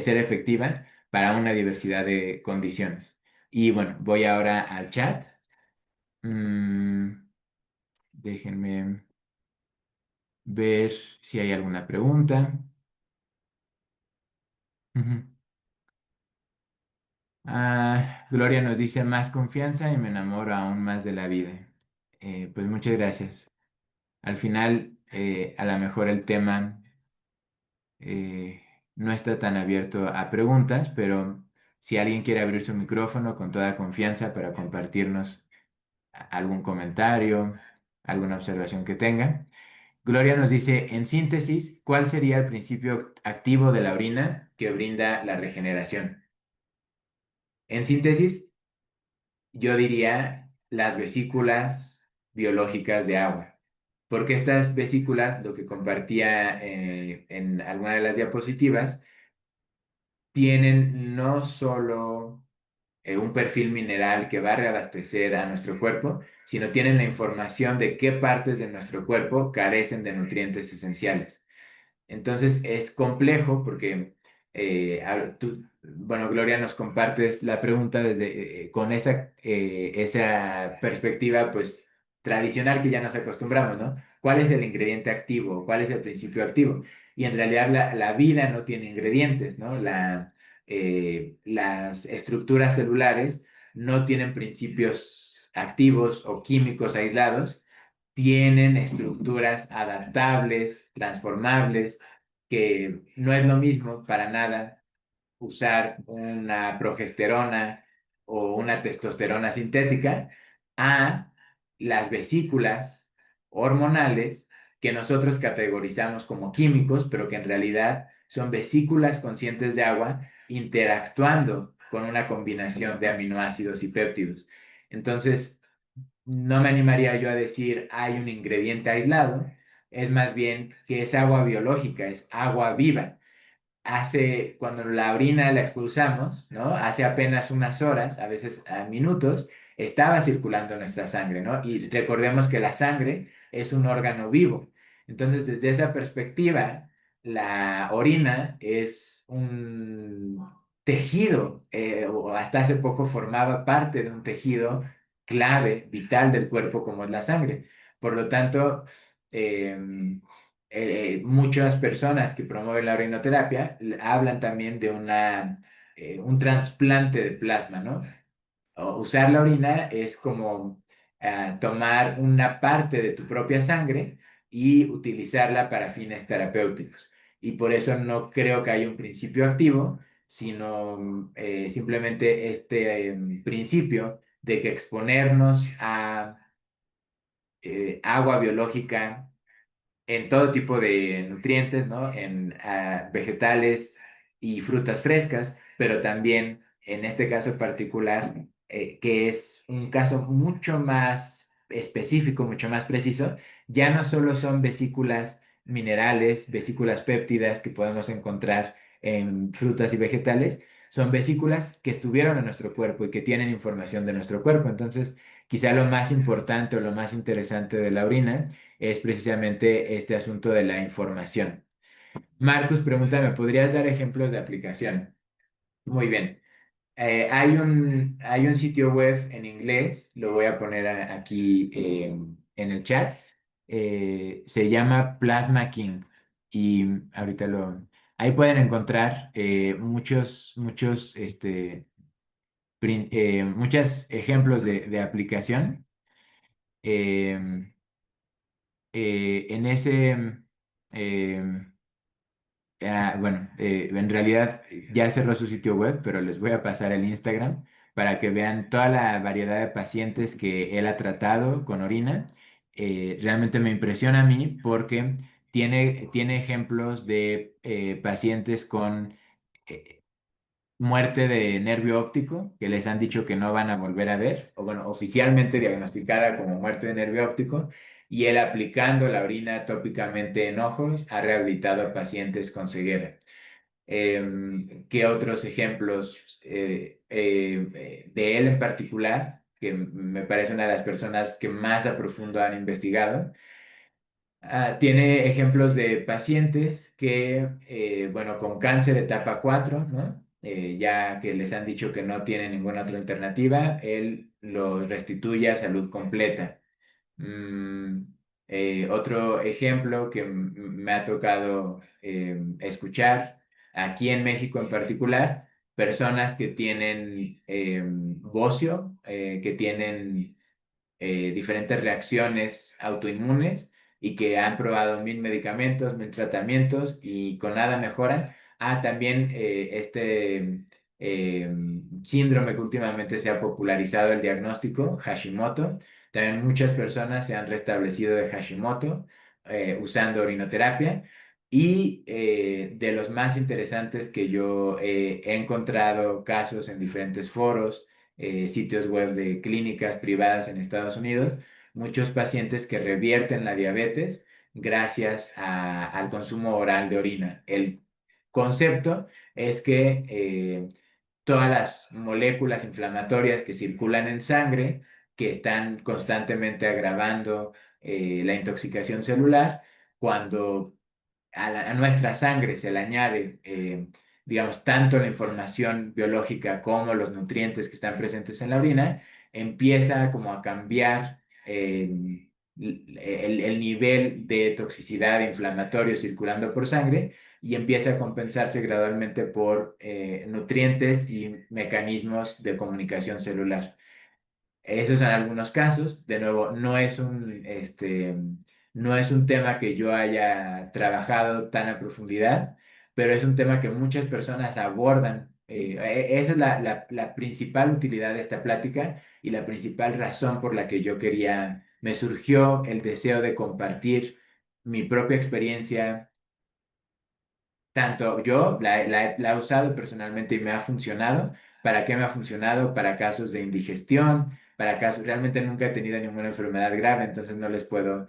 ser efectiva para una diversidad de condiciones. Y bueno, voy ahora al chat. Mm, déjenme ver si hay alguna pregunta. Ujú. Gloria nos dice más confianza y me enamoro aún más de la vida. Pues muchas gracias. Al final, a lo mejor el tema no está tan abierto a preguntas, pero si alguien quiere abrir su micrófono con toda confianza para compartirnos algún comentario, alguna observación que tenga. Gloria nos dice, en síntesis, ¿cuál sería el principio activo de la orina que brinda la regeneración? En síntesis, yo diría las vesículas biológicas de agua, porque estas vesículas, lo que compartía en alguna de las diapositivas, tienen no solo un perfil mineral que va a reabastecer a nuestro cuerpo, sino tienen la información de qué partes de nuestro cuerpo carecen de nutrientes esenciales. Entonces es complejo porque, bueno, Gloria, nos compartes la pregunta desde, con esa perspectiva, pues, tradicional que ya nos acostumbramos, ¿no? ¿Cuál es el ingrediente activo? ¿Cuál es el principio activo? Y en realidad la vida no tiene ingredientes, ¿no? Las estructuras celulares no tienen principios activos o químicos aislados, tienen estructuras adaptables, transformables, que no es lo mismo para nada usar una progesterona o una testosterona sintética a las vesículas hormonales que nosotros categorizamos como químicos, pero que en realidad son vesículas conscientes de agua interactuando con una combinación de aminoácidos y péptidos. Entonces, no me animaría yo a decir hay un ingrediente aislado, es más bien que es agua biológica, es agua viva. Cuando la orina la expulsamos, ¿no? Hace apenas unas horas, a veces a minutos, estaba circulando en nuestra sangre, ¿no? Y recordemos que la sangre es un órgano vivo. Entonces, desde esa perspectiva, la orina es un tejido, o hasta hace poco formaba parte de un tejido clave, vital del cuerpo, como es la sangre. Por lo tanto, em, muchas personas que promueven la orinoterapia hablan también de un trasplante de plasma, ¿no? Usar la orina es como tomar una parte de tu propia sangre y utilizarla para fines terapéuticos. Y por eso no creo que haya un principio activo, sino simplemente este principio de que exponernos a agua biológica en todo tipo de nutrientes, ¿no? En vegetales y frutas frescas, pero también en este caso particular, que es un caso mucho más específico, mucho más preciso, ya no solo son vesículas minerales, vesículas péptidas que podemos encontrar en frutas y vegetales, son vesículas que estuvieron en nuestro cuerpo y que tienen información de nuestro cuerpo. Entonces, quizá lo más importante o lo más interesante de la orina es precisamente este asunto de la información. Marcus pregunta, ¿me podrías dar ejemplos de aplicación? Muy bien. Hay un sitio web en inglés, lo voy a poner aquí en el chat. Se llama Plasma King y ahorita ahí pueden encontrar muchos ejemplos de aplicación. Eh, en ese, eh, bueno, en realidad ya cerró su sitio web, pero les voy a pasar el Instagram para que vean toda la variedad de pacientes que él ha tratado con orina. Realmente me impresiona a mí porque tiene ejemplos de pacientes con muerte de nervio óptico, que les han dicho que no van a volver a ver, o bueno, oficialmente diagnosticada como muerte de nervio óptico, y él aplicando la orina tópicamente en ojos ha rehabilitado a pacientes con ceguera. ¿Qué otros ejemplos de él en particular, que me parece una de las personas que más a profundo han investigado? Tiene ejemplos de pacientes que, bueno, con cáncer etapa 4, ¿no? Ya que les han dicho que no tienen ninguna otra alternativa, él los restituye a salud completa. Mm, Otro ejemplo que me ha tocado escuchar aquí en México en particular, personas que tienen bocio, que tienen diferentes reacciones autoinmunes y que han probado 1000 medicamentos, 1000 tratamientos y con nada mejoran. También eh, síndrome que últimamente se ha popularizado el diagnóstico, Hashimoto. También muchas personas se han restablecido de Hashimoto usando orinoterapia. Y de los más interesantes que yo he encontrado casos en diferentes foros, sitios web de clínicas privadas en Estados Unidos, muchos pacientes que revierten la diabetes gracias al consumo oral de orina. El concepto es que todas las moléculas inflamatorias que circulan en sangre, que están constantemente agravando la intoxicación celular, cuando a nuestra sangre se le añade, digamos, tanto la información biológica como los nutrientes que están presentes en la orina, empieza como a cambiar el nivel de toxicidad inflamatorio circulando por sangre y empieza a compensarse gradualmente por nutrientes y mecanismos de comunicación celular. Esos son algunos casos. De nuevo, no es un tema que yo haya trabajado tan a profundidad, pero es un tema que muchas personas abordan. Esa es la principal utilidad de esta plática y la principal razón por la que me surgió el deseo de compartir mi propia experiencia. Tanto yo la he usado personalmente y me ha funcionado. ¿Para qué me ha funcionado? Para casos de indigestión, para casos, realmente nunca he tenido ninguna enfermedad grave, entonces no les puedo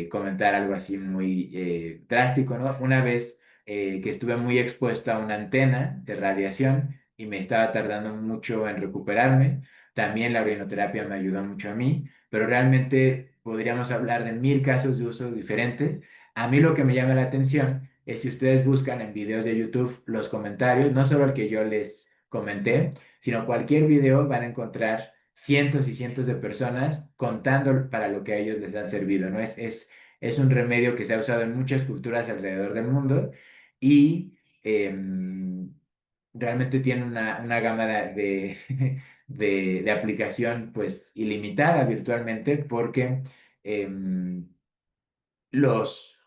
comentar algo así muy drástico, ¿no? Una vez que estuve muy expuesto a una antena de radiación y me estaba tardando mucho en recuperarme, también la orinoterapia me ayudó mucho a mí, pero realmente podríamos hablar de 1000 casos de uso diferentes. A mí lo que me llama la atención es si ustedes buscan en videos de YouTube los comentarios, no solo el que yo les comenté, sino cualquier video van a encontrar cientos y cientos de personas contando para lo que a ellos les ha servido, ¿no? Es un remedio que se ha usado en muchas culturas alrededor del mundo y realmente tiene una gama de aplicación pues ilimitada virtualmente porque em, los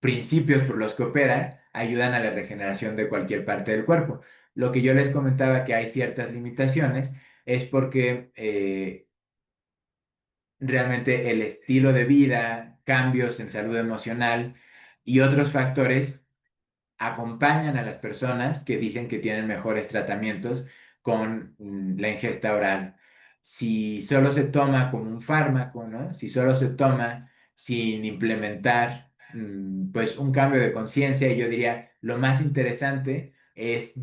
principios por los que opera ayudan a la regeneración de cualquier parte del cuerpo. Lo que yo les comentaba que hay ciertas limitaciones es porque realmente el estilo de vida, cambios en salud emocional y otros factores acompañan a las personas que dicen que tienen mejores tratamientos con la ingesta oral. Si solo se toma como un fármaco, ¿no? Si solo se toma sin implementar, pues, un cambio de conciencia, y yo diría, lo más interesante es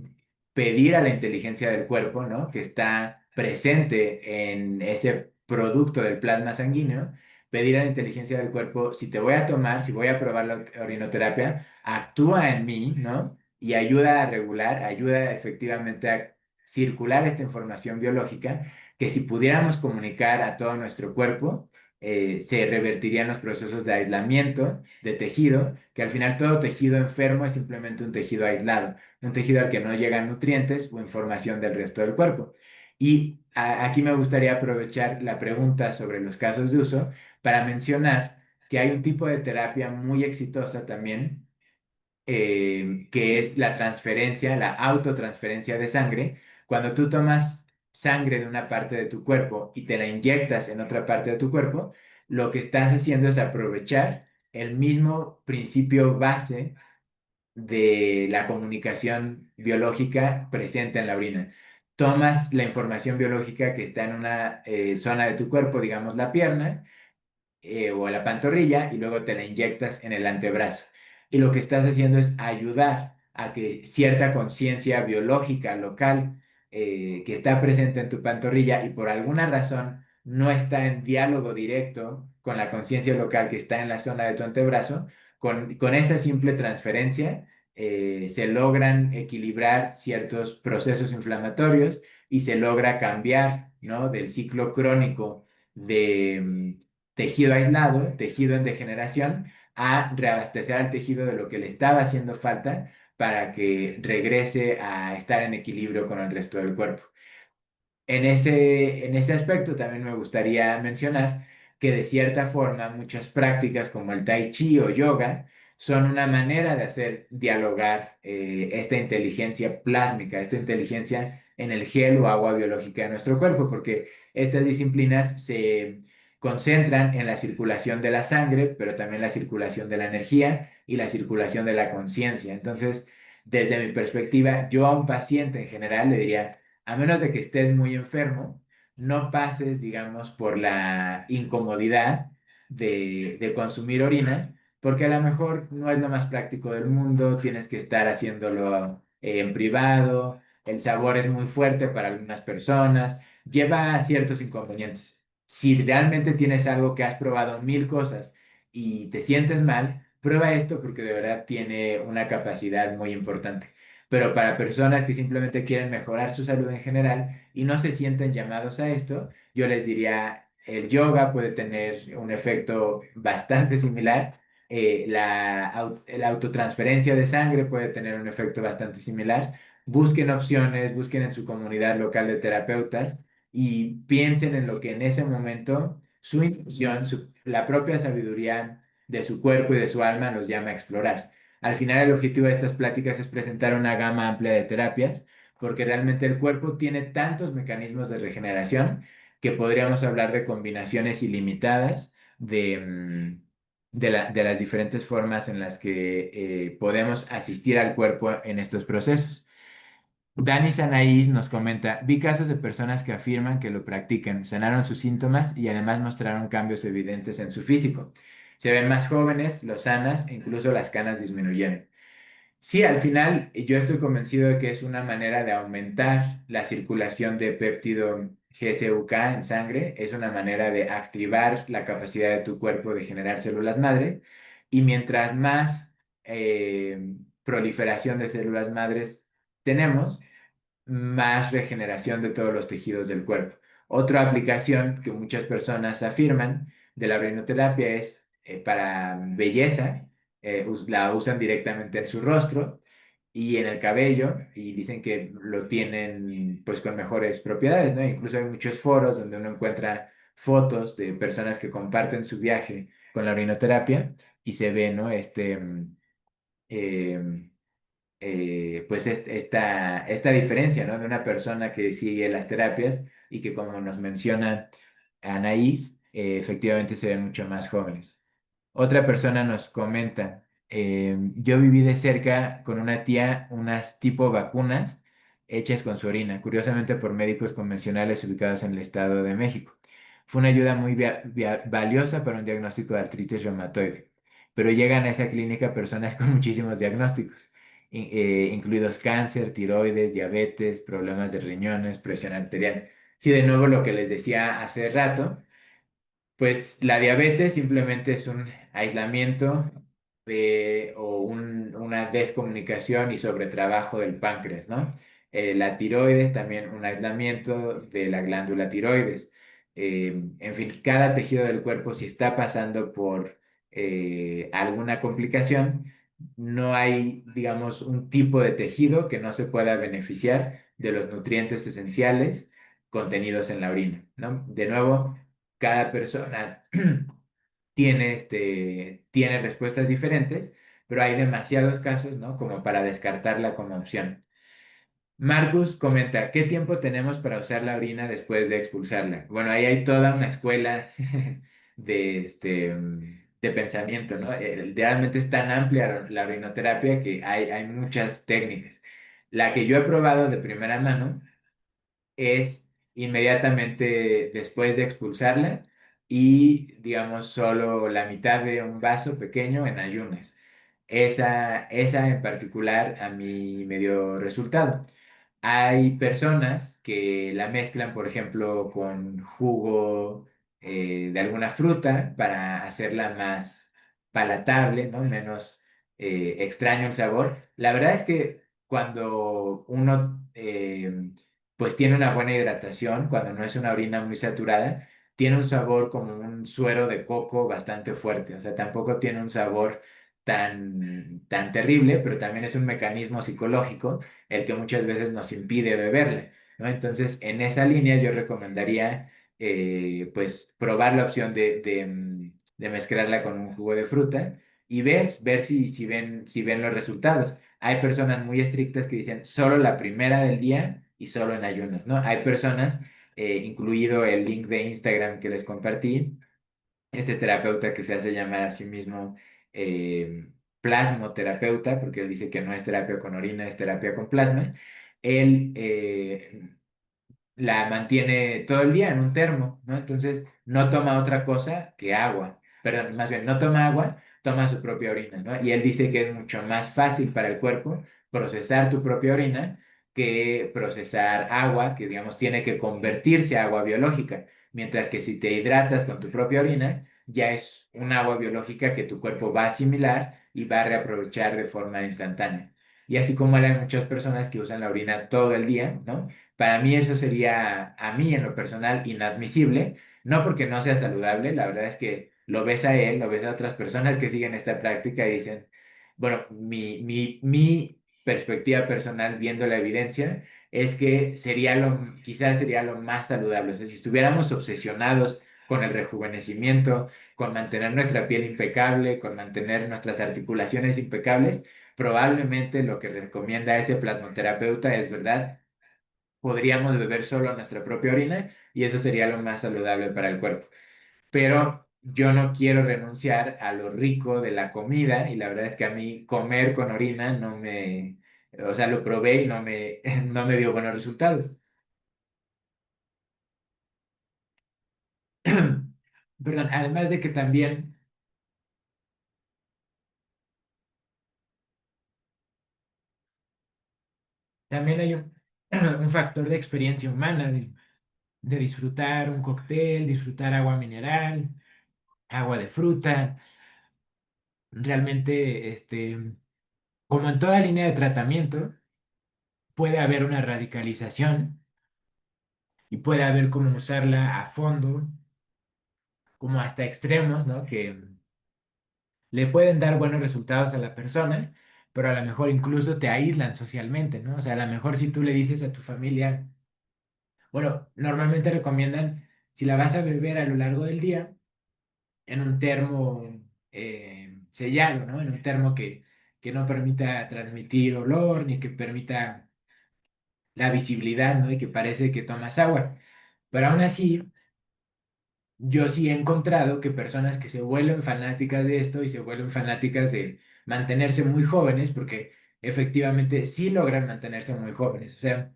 pedir a la inteligencia del cuerpo, ¿no? Que está presente en ese producto del plasma sanguíneo, pedir a la inteligencia del cuerpo, si te voy a tomar, si voy a probar la orinoterapia, actúa en mí, ¿no? Y ayuda a regular, ayuda efectivamente a circular esta información biológica que si pudiéramos comunicar a todo nuestro cuerpo, se revertirían los procesos de aislamiento de tejido, que al final todo tejido enfermo es simplemente un tejido aislado, un tejido al que no llegan nutrientes o información del resto del cuerpo. Y aquí me gustaría aprovechar la pregunta sobre los casos de uso para mencionar que hay un tipo de terapia muy exitosa también, que es la transferencia, la autotransferencia de sangre. Cuando tú tomas sangre de una parte de tu cuerpo y te la inyectas en otra parte de tu cuerpo, lo que estás haciendo es aprovechar el mismo principio base de la comunicación biológica presente en la orina. Tomas la información biológica que está en una zona de tu cuerpo, digamos la pierna, o a la pantorrilla y luego te la inyectas en el antebrazo. Y lo que estás haciendo es ayudar a que cierta conciencia biológica local que está presente en tu pantorrilla y por alguna razón no está en diálogo directo con la conciencia local que está en la zona de tu antebrazo, con esa simple transferencia se logran equilibrar ciertos procesos inflamatorios y se logra cambiar, ¿no? Del ciclo crónico de tejido aislado, tejido en degeneración, a reabastecer al tejido de lo que le estaba haciendo falta para que regrese a estar en equilibrio con el resto del cuerpo. En ese aspecto también me gustaría mencionar que de cierta forma muchas prácticas como el tai chi o yoga son una manera de hacer dialogar esta inteligencia plásmica, esta inteligencia en el gel o agua biológica de nuestro cuerpo, porque estas disciplinas se concentran en la circulación de la sangre, pero también la circulación de la energía y la circulación de la conciencia. Entonces, desde mi perspectiva, yo a un paciente en general le diría, a menos de que estés muy enfermo, no pases, digamos, por la incomodidad de consumir orina, porque a lo mejor no es lo más práctico del mundo, tienes que estar haciéndolo en privado, el sabor es muy fuerte para algunas personas, lleva ciertos inconvenientes. Si realmente tienes algo que has probado mil cosas y te sientes mal, prueba esto porque de verdad tiene una capacidad muy importante. Pero para personas que simplemente quieren mejorar su salud en general y no se sienten llamados a esto, yo les diría, el yoga puede tener un efecto bastante similar, la autotransferencia de sangre puede tener un efecto bastante similar. Busquen opciones, busquen en su comunidad local de terapeutas y piensen en lo que en ese momento su intuición, la propia sabiduría de su cuerpo y de su alma los llama a explorar. Al final, el objetivo de estas pláticas es presentar una gama amplia de terapias, porque realmente el cuerpo tiene tantos mecanismos de regeneración que podríamos hablar de combinaciones ilimitadas de las diferentes formas en las que podemos asistir al cuerpo en estos procesos. Dani Sanaís nos comenta, vi casos de personas que afirman que lo practican, sanaron sus síntomas y además mostraron cambios evidentes en su físico. Se ven más jóvenes, los sanas e incluso las canas disminuyeron. Sí, al final yo estoy convencido de que es una manera de aumentar la circulación de péptido GSUK en sangre, es una manera de activar la capacidad de tu cuerpo de generar células madre y mientras más proliferación de células madres tenemos, más regeneración de todos los tejidos del cuerpo. Otra aplicación que muchas personas afirman de la orinoterapia es para belleza, la usan directamente en su rostro y en el cabello y dicen que lo tienen pues con mejores propiedades, ¿no? Incluso hay muchos foros donde uno encuentra fotos de personas que comparten su viaje con la orinoterapia y se ve, ¿no? Eh, pues esta diferencia, ¿no? De una persona que sigue las terapias y que como nos menciona Anaís, efectivamente se ven mucho más jóvenes. Otra persona nos comenta, yo viví de cerca con una tía unas tipo vacunas hechas con su orina, curiosamente por médicos convencionales ubicados en el Estado de México. Fue una ayuda muy valiosa para un diagnóstico de artritis reumatoide, pero llegan a esa clínica personas con muchísimos diagnósticos, incluidos cáncer, tiroides, diabetes, problemas de riñones, presión arterial. Sí, de nuevo lo que les decía hace rato. Pues la diabetes simplemente es un aislamiento una descomunicación y sobretrabajo del páncreas, ¿no? La tiroides también un aislamiento de la glándula tiroides. En fin, cada tejido del cuerpo si está pasando por alguna complicación, no hay, digamos, un tipo de tejido que no se pueda beneficiar de los nutrientes esenciales contenidos en la orina, ¿no? De nuevo, cada persona tiene respuestas diferentes, pero hay demasiados casos, ¿no? Como para descartarla como opción. Marcus comenta, ¿qué tiempo tenemos para usar la orina después de expulsarla? Bueno, ahí hay toda una escuela de pensamiento, ¿no? Realmente es tan amplia la orinoterapia que hay muchas técnicas. La que yo he probado de primera mano es inmediatamente después de expulsarla y, digamos, solo la mitad de un vaso pequeño en ayunas. Esa en particular a mí me dio resultado. Hay personas que la mezclan, por ejemplo, con jugo de alguna fruta para hacerla más palatable, ¿no? Menos extraño el sabor. La verdad es que cuando uno pues tiene una buena hidratación, cuando no es una orina muy saturada, tiene un sabor como un suero de coco bastante fuerte. O sea, tampoco tiene un sabor tan terrible, pero también es un mecanismo psicológico el que muchas veces nos impide beberla, ¿no? Entonces, en esa línea yo recomendaría, pues, probar la opción de mezclarla con un jugo de fruta y ver si ven los resultados. Hay personas muy estrictas que dicen solo la primera del día y solo en ayunas, ¿no? Hay personas, incluido el link de Instagram que les compartí, este terapeuta que se hace llamar a sí mismo eh, plasmoterapeuta, porque él dice que no es terapia con orina, es terapia con plasma. Él la mantiene todo el día en un termo, ¿no? Entonces no toma otra cosa que agua, perdón, más bien no toma agua, toma su propia orina, ¿no? Y él dice que es mucho más fácil para el cuerpo procesar tu propia orina que procesar agua, que digamos tiene que convertirse a agua biológica, mientras que si te hidratas con tu propia orina, ya es un agua biológica que tu cuerpo va a asimilar y va a reaprovechar de forma instantánea. Y así como hay muchas personas que usan la orina todo el día, ¿no? Para mí eso sería, a mí en lo personal, inadmisible, no porque no sea saludable, la verdad es que lo ves a él, lo ves a otras personas que siguen esta práctica y dicen, bueno, mi perspectiva personal viendo la evidencia es que quizás sería lo más saludable. O sea, si estuviéramos obsesionados con el rejuvenecimiento, con mantener nuestra piel impecable, con mantener nuestras articulaciones impecables, probablemente lo que recomienda ese plasmoterapeuta es verdad, podríamos beber solo nuestra propia orina y eso sería lo más saludable para el cuerpo. Pero yo no quiero renunciar a lo rico de la comida y la verdad es que a mí comer con orina o sea, lo probé y no me dio buenos resultados. Perdón, además de que también hay un factor de experiencia humana, de disfrutar un cóctel, disfrutar agua mineral, agua de fruta. Realmente, como en toda línea de tratamiento, puede haber una radicalización y puede haber como usarla a fondo, como hasta extremos, ¿no? le pueden dar buenos resultados a la persona, pero a lo mejor incluso te aíslan socialmente, ¿no? O sea, a lo mejor si tú le dices a tu familia, bueno, normalmente recomiendan, si la vas a beber a lo largo del día, en un termo sellado, ¿no? En un termo que no permita transmitir olor ni que permita la visibilidad, ¿no? Y que parece que tomas agua. Pero aún así, yo sí he encontrado que personas que se vuelven fanáticas de esto y se vuelven fanáticas de mantenerse muy jóvenes, porque efectivamente sí logran mantenerse muy jóvenes. O sea,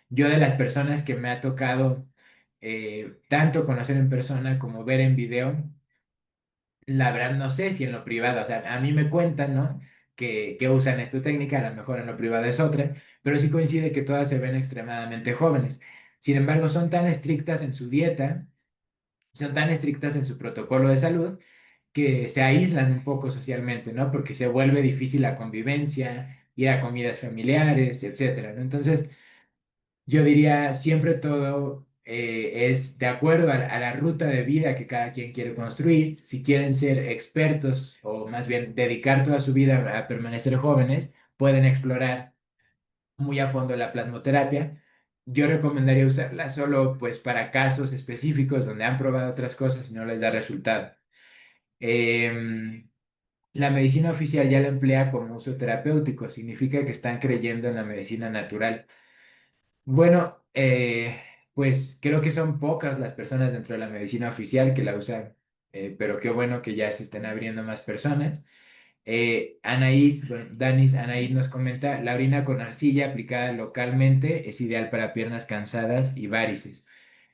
yo de las personas que me ha tocado tanto conocer en persona como ver en video, la verdad no sé si en lo privado, o sea, a mí me cuentan, ¿no? Que usan esta técnica, a lo mejor en lo privado es otra, pero sí coincide que todas se ven extremadamente jóvenes. Sin embargo, son tan estrictas en su dieta, son tan estrictas en su protocolo de salud, que se aíslan un poco socialmente, ¿no? Porque se vuelve difícil la convivencia, ir a comidas familiares, etcétera, ¿no? Entonces, yo diría, siempre todo es de acuerdo a la ruta de vida que cada quien quiere construir. Si quieren ser expertos o más bien dedicar toda su vida a permanecer jóvenes, pueden explorar muy a fondo la plasmoterapia. Yo recomendaría usarla solo pues para casos específicos donde han probado otras cosas y no les da resultado. Em, la medicina oficial ya la emplea como uso terapéutico, significa que están creyendo en la medicina natural. Bueno, pues creo que son pocas las personas dentro de la medicina oficial que la usan, pero qué bueno que ya se están abriendo más personas. Anaís, bueno, Danis, Anaís nos comenta, la orina con arcilla aplicada localmente es ideal para piernas cansadas y varices.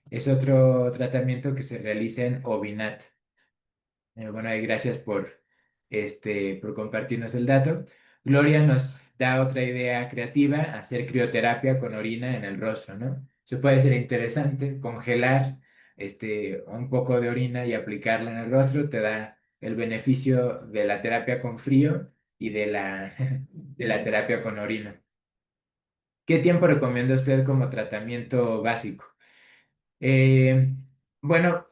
Es otro tratamiento que se realiza en Ovinat. Bueno, y gracias por compartirnos el dato. Gloria nos da otra idea creativa, hacer crioterapia con orina en el rostro, ¿no? Eso puede ser interesante, congelar un poco de orina y aplicarla en el rostro te da el beneficio de la terapia con frío y de la terapia con orina. ¿Qué tiempo recomienda usted como tratamiento básico? Eh, bueno,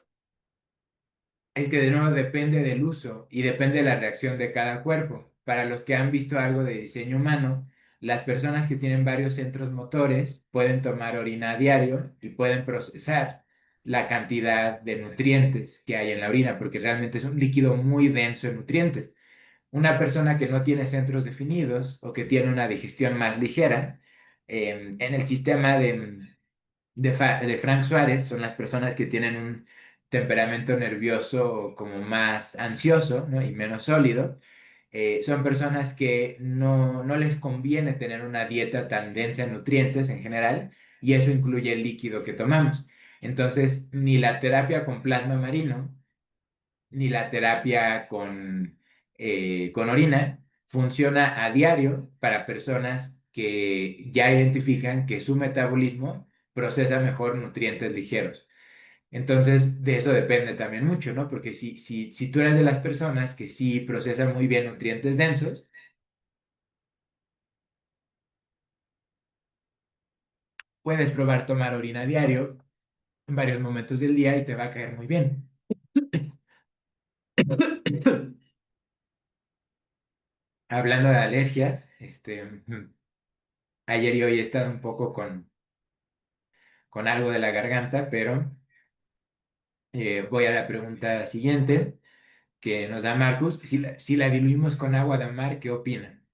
es que de nuevo depende del uso y depende de la reacción de cada cuerpo. Para los que han visto algo de diseño humano, las personas que tienen varios centros motores pueden tomar orina a diario y pueden procesar la cantidad de nutrientes que hay en la orina, porque realmente es un líquido muy denso en nutrientes. Una persona que no tiene centros definidos o que tiene una digestión más ligera, en el sistema de Frank Suárez son las personas que tienen un temperamento nervioso como más ansioso, ¿no? Y menos sólido. Son personas que no les conviene tener una dieta tan densa en nutrientes en general, y eso incluye el líquido que tomamos. Entonces, ni la terapia con plasma marino, ni la terapia con orina funciona a diario para personas que ya identifican que su metabolismo procesa mejor nutrientes ligeros. Entonces, de eso depende también mucho, ¿no? Porque si tú eres de las personas que sí procesan muy bien nutrientes densos, puedes probar tomar orina a diario en varios momentos del día y te va a caer muy bien. Hablando de alergias, ayer y hoy he estado un poco con algo de la garganta, pero voy a la pregunta siguiente que nos da Marcus. Si la diluimos con agua de mar, ¿qué opinan?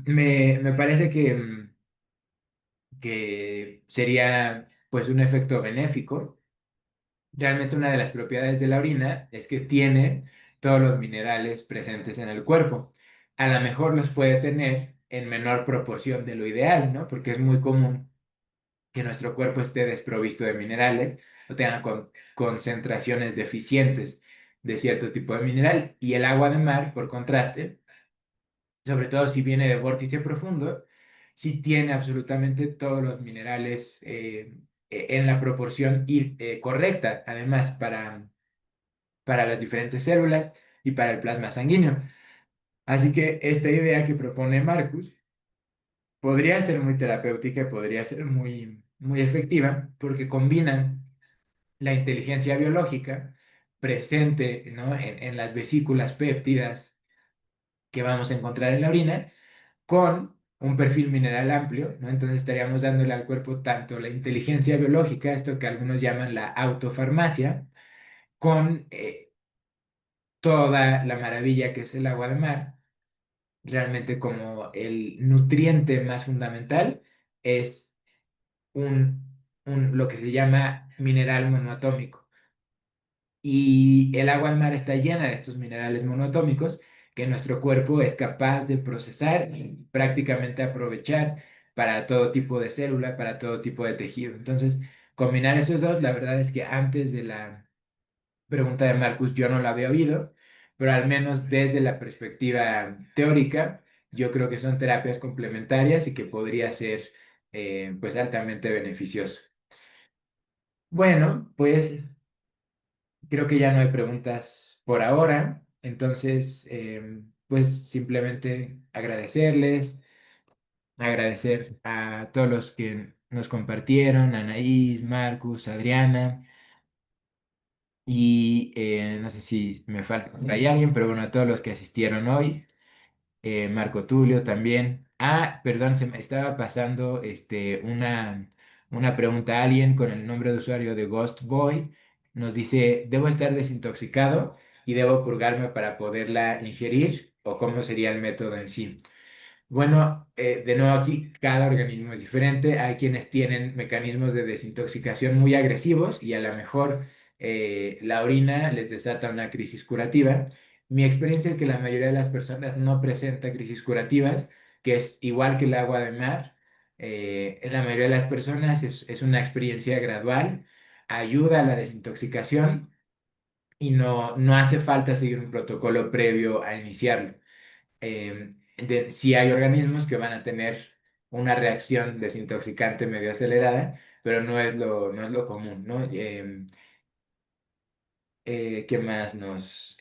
Me parece que sería pues un efecto benéfico. Realmente una de las propiedades de la orina es que tiene todos los minerales presentes en el cuerpo. A lo mejor los puede tener en menor proporción de lo ideal, ¿no? Porque es muy común que nuestro cuerpo esté desprovisto de minerales o tenga concentraciones deficientes de cierto tipo de mineral. Y el agua de mar, por contraste, sobre todo si viene de vórtice profundo, sí tiene absolutamente todos los minerales en la proporción correcta, además, para las diferentes células y para el plasma sanguíneo. Así que esta idea que propone Marcus podría ser muy terapéutica y podría ser muy, muy efectiva porque combina la inteligencia biológica presente, ¿no? En las vesículas péptidas que vamos a encontrar en la orina, con un perfil mineral amplio, ¿no? Entonces estaríamos dándole al cuerpo tanto la inteligencia biológica, esto que algunos llaman la autofarmacia, con toda la maravilla que es el agua de mar. Realmente como el nutriente más fundamental es lo que se llama mineral monoatómico. Y el agua de mar está llena de estos minerales monoatómicos que nuestro cuerpo es capaz de procesar y prácticamente aprovechar para todo tipo de célula, para todo tipo de tejido. Entonces, combinar esos dos, la verdad es que antes de la pregunta de Marcus yo no la había oído, pero al menos desde la perspectiva teórica, yo creo que son terapias complementarias y que podría ser pues altamente beneficioso. Bueno, pues creo que ya no hay preguntas por ahora, entonces pues simplemente agradecer a todos los que nos compartieron, Anaís, Marcus, Adriana. Y no sé si me falta por ahí alguien, pero bueno, a todos los que asistieron hoy, Marco Tulio también. Ah, perdón, se me estaba pasando una pregunta a alguien con el nombre de usuario de Ghost Boy. Nos dice, ¿debo estar desintoxicado y debo purgarme para poderla ingerir? ¿O cómo sería el método en sí? Bueno, de nuevo aquí, cada organismo es diferente. Hay quienes tienen mecanismos de desintoxicación muy agresivos y a lo mejor la orina les desata una crisis curativa. Mi experiencia es que la mayoría de las personas no presenta crisis curativas, que es igual que el agua de mar. En la mayoría de las personas es una experiencia gradual, ayuda a la desintoxicación y no hace falta seguir un protocolo previo a iniciarlo. Sí hay organismos que van a tener una reacción desintoxicante medio acelerada, pero no es lo común, ¿no? ¿Qué más nos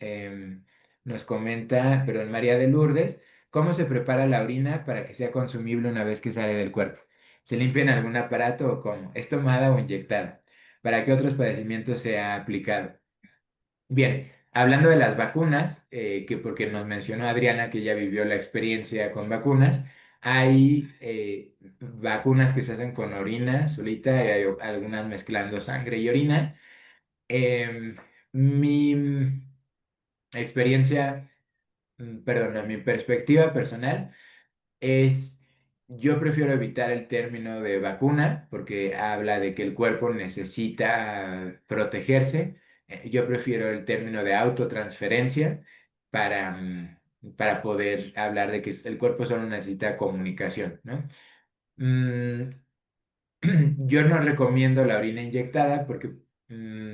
comenta? Perdón, María de Lourdes, ¿cómo se prepara la orina para que sea consumible una vez que sale del cuerpo? ¿Se limpia en algún aparato o cómo? ¿Es tomada o inyectada? ¿Para qué otros padecimientos se ha aplicado? Bien, hablando de las vacunas, que porque nos mencionó Adriana que ya vivió la experiencia con vacunas, hay vacunas que se hacen con orina solita y hay algunas mezclando sangre y orina. Mi experiencia, perdón, mi perspectiva personal es, yo prefiero evitar el término de vacuna porque habla de que el cuerpo necesita protegerse. Yo prefiero el término de autotransferencia para poder hablar de que el cuerpo solo necesita comunicación, ¿no? Mm, yo no recomiendo la orina inyectada porque mm,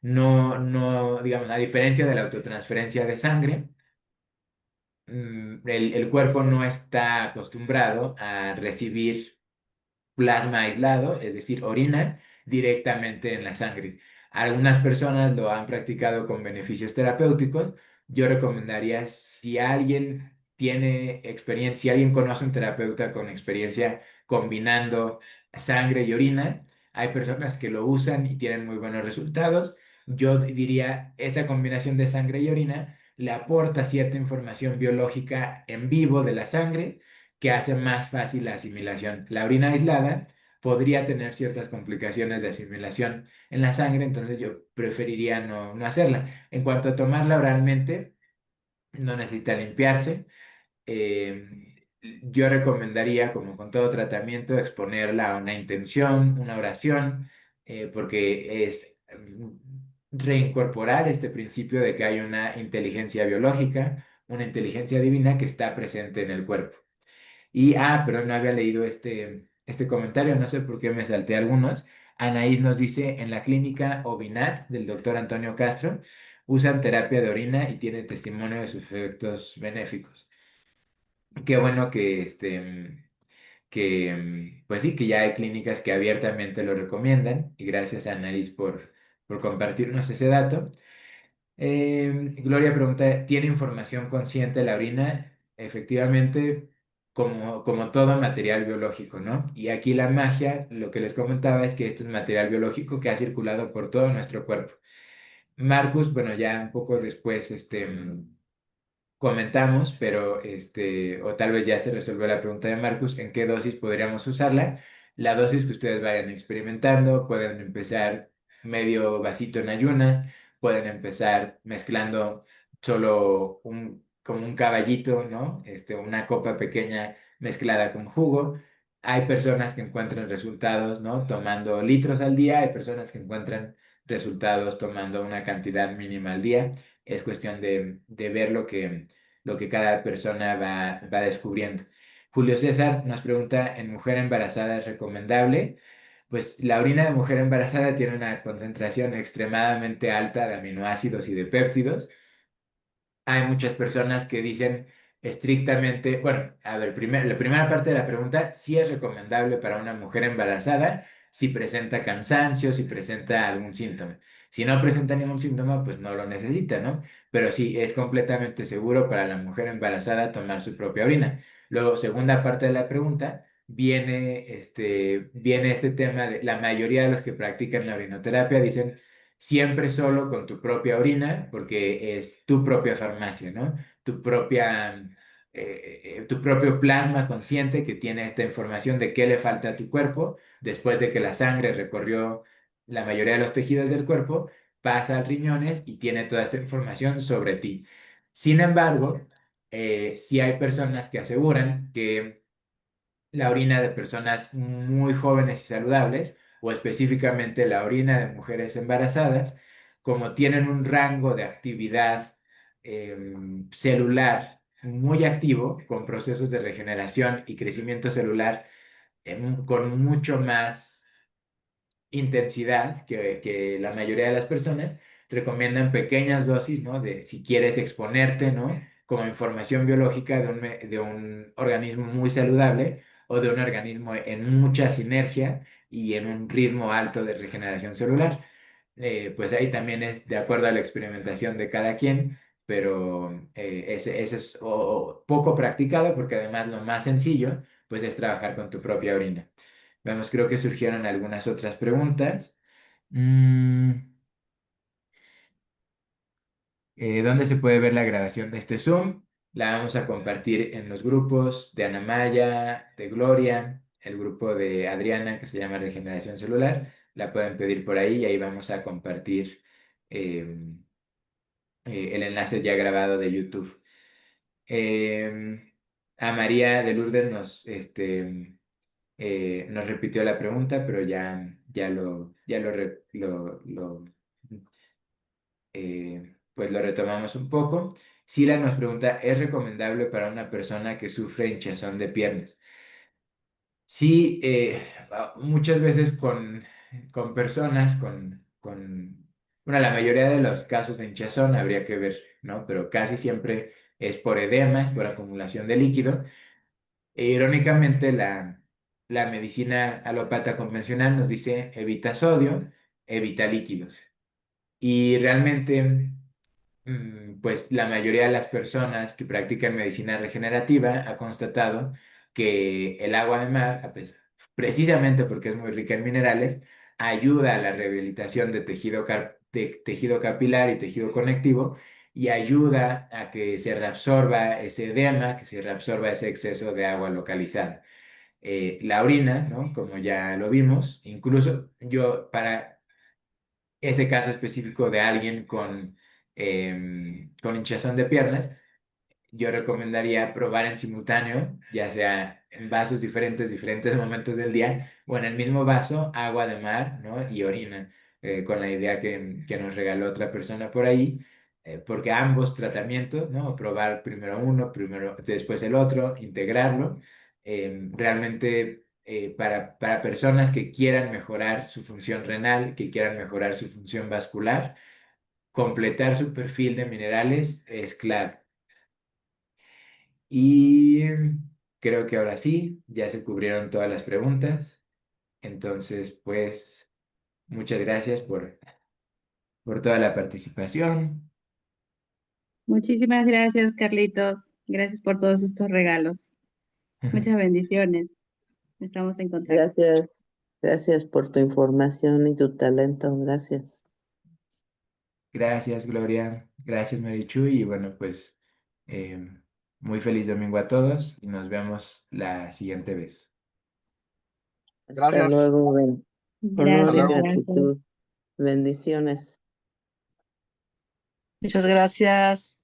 no, digamos, a diferencia de la autotransferencia de sangre, el cuerpo no está acostumbrado a recibir plasma aislado, es decir, orina, directamente en la sangre. Algunas personas lo han practicado con beneficios terapéuticos. Yo recomendaría, si alguien tiene experiencia, si alguien conoce un terapeuta con experiencia combinando sangre y orina, hay personas que lo usan y tienen muy buenos resultados. Yo diría, esa combinación de sangre y orina le aporta cierta información biológica en vivo de la sangre que hace más fácil la asimilación. La orina aislada podría tener ciertas complicaciones de asimilación en la sangre, entonces yo preferiría no hacerla. En cuanto a tomarla oralmente, no necesita limpiarse. Yo recomendaría, como con todo tratamiento, exponerla a una intención, una oración, porque es reincorporar este principio de que hay una inteligencia biológica, una inteligencia divina que está presente en el cuerpo. Pero no había leído este comentario, no sé por qué me salté algunos. Anaís nos dice, en la clínica Ovinat del doctor Antonio Castro, usan terapia de orina y tiene testimonio de sus efectos benéficos. Qué bueno pues sí, que ya hay clínicas que abiertamente lo recomiendan y gracias a Anaís por compartirnos ese dato. Gloria pregunta, ¿tiene información consciente la orina? Efectivamente, como todo material biológico, ¿no? Y aquí la magia, lo que les comentaba es que este es material biológico que ha circulado por todo nuestro cuerpo. Marcus, bueno, ya un poco después, comentamos, pero o tal vez ya se resolvió la pregunta de Marcus, ¿en qué dosis podríamos usarla? La dosis que ustedes vayan experimentando, pueden empezar medio vasito en ayunas, pueden empezar mezclando solo como un caballito, ¿no? Una copa pequeña mezclada con jugo. Hay personas que encuentran resultados, ¿no? Tomando litros al día, hay personas que encuentran resultados tomando una cantidad mínima al día. Es cuestión de ver lo que cada persona va descubriendo. Julio César nos pregunta, ¿en mujer embarazada es recomendable? Pues la orina de mujer embarazada tiene una concentración extremadamente alta de aminoácidos y de péptidos. Hay muchas personas que dicen estrictamente, bueno, a ver, la primera parte de la pregunta, si es recomendable para una mujer embarazada si presenta cansancio, si presenta algún síntoma. Si no presenta ningún síntoma, pues no lo necesita, ¿no? Pero sí, es completamente seguro para la mujer embarazada tomar su propia orina. Luego, segunda parte de la pregunta, viene este tema de la mayoría de los que practican la orinoterapia dicen siempre solo con tu propia orina, porque es tu propia farmacia, ¿no? Tu propio plasma consciente que tiene esta información de qué le falta a tu cuerpo después de que la sangre recorrió la mayoría de los tejidos del cuerpo, pasa al riñones y tiene toda esta información sobre ti. Sin embargo, sí hay personas que aseguran que la orina de personas muy jóvenes y saludables, o específicamente la orina de mujeres embarazadas, como tienen un rango de actividad celular muy activo, con procesos de regeneración y crecimiento celular con mucho más intensidad que la mayoría de las personas, recomiendan pequeñas dosis, ¿no? De si quieres exponerte, ¿no? Como información biológica de un organismo muy saludable o de un organismo en mucha sinergia y en un ritmo alto de regeneración celular. Pues ahí también es de acuerdo a la experimentación de cada quien, pero ese es poco practicado porque además lo más sencillo, pues es trabajar con tu propia orina. Vamos, creo que surgieron algunas otras preguntas. Mm, ¿Dónde se puede ver la grabación de este Zoom? La vamos a compartir en los grupos de Ana Maya, de Gloria, el grupo de Adriana que se llama Regeneración Celular. La pueden pedir por ahí y ahí vamos a compartir eh, el enlace ya grabado de YouTube. A María de Lourdes nos repitió la pregunta, pero pues lo retomamos un poco. Sila nos pregunta, ¿es recomendable para una persona que sufre hinchazón de piernas? Sí, muchas veces con personas bueno, la mayoría de los casos de hinchazón habría que ver, ¿no? Pero casi siempre es por edema, es por acumulación de líquido. E irónicamente, la medicina alópata convencional nos dice evita sodio, evita líquidos. Y realmente, pues la mayoría de las personas que practican medicina regenerativa ha constatado que el agua de mar, precisamente porque es muy rica en minerales, ayuda a la rehabilitación de tejido capilar y tejido conectivo y ayuda a que se reabsorba ese edema, que se reabsorba ese exceso de agua localizada. La orina, ¿no? Como ya lo vimos, incluso yo para ese caso específico de alguien con hinchazón de piernas, yo recomendaría probar en simultáneo, ya sea en vasos diferentes, diferentes momentos del día, o en el mismo vaso, agua de mar, ¿no? Y orina, con la idea que nos regaló otra persona por ahí, porque ambos tratamientos, ¿no? Probar primero uno, primero, después el otro, integrarlo, realmente para personas que quieran mejorar su función renal, que quieran mejorar su función vascular, completar su perfil de minerales es clave. Y creo que ahora sí, ya se cubrieron todas las preguntas. Entonces, pues, muchas gracias por toda la participación. Muchísimas gracias, Carlitos. Gracias por todos estos regalos. Muchas bendiciones. Estamos en contacto. Gracias por tu información y tu talento. Gracias. Gracias, Gloria. Gracias, Marichu. Y bueno, pues muy feliz domingo a todos y nos vemos la siguiente vez. Hasta Gracias. luego, Hasta honor y Gracias, luego. gracias. gratitud. Bendiciones. Muchas gracias.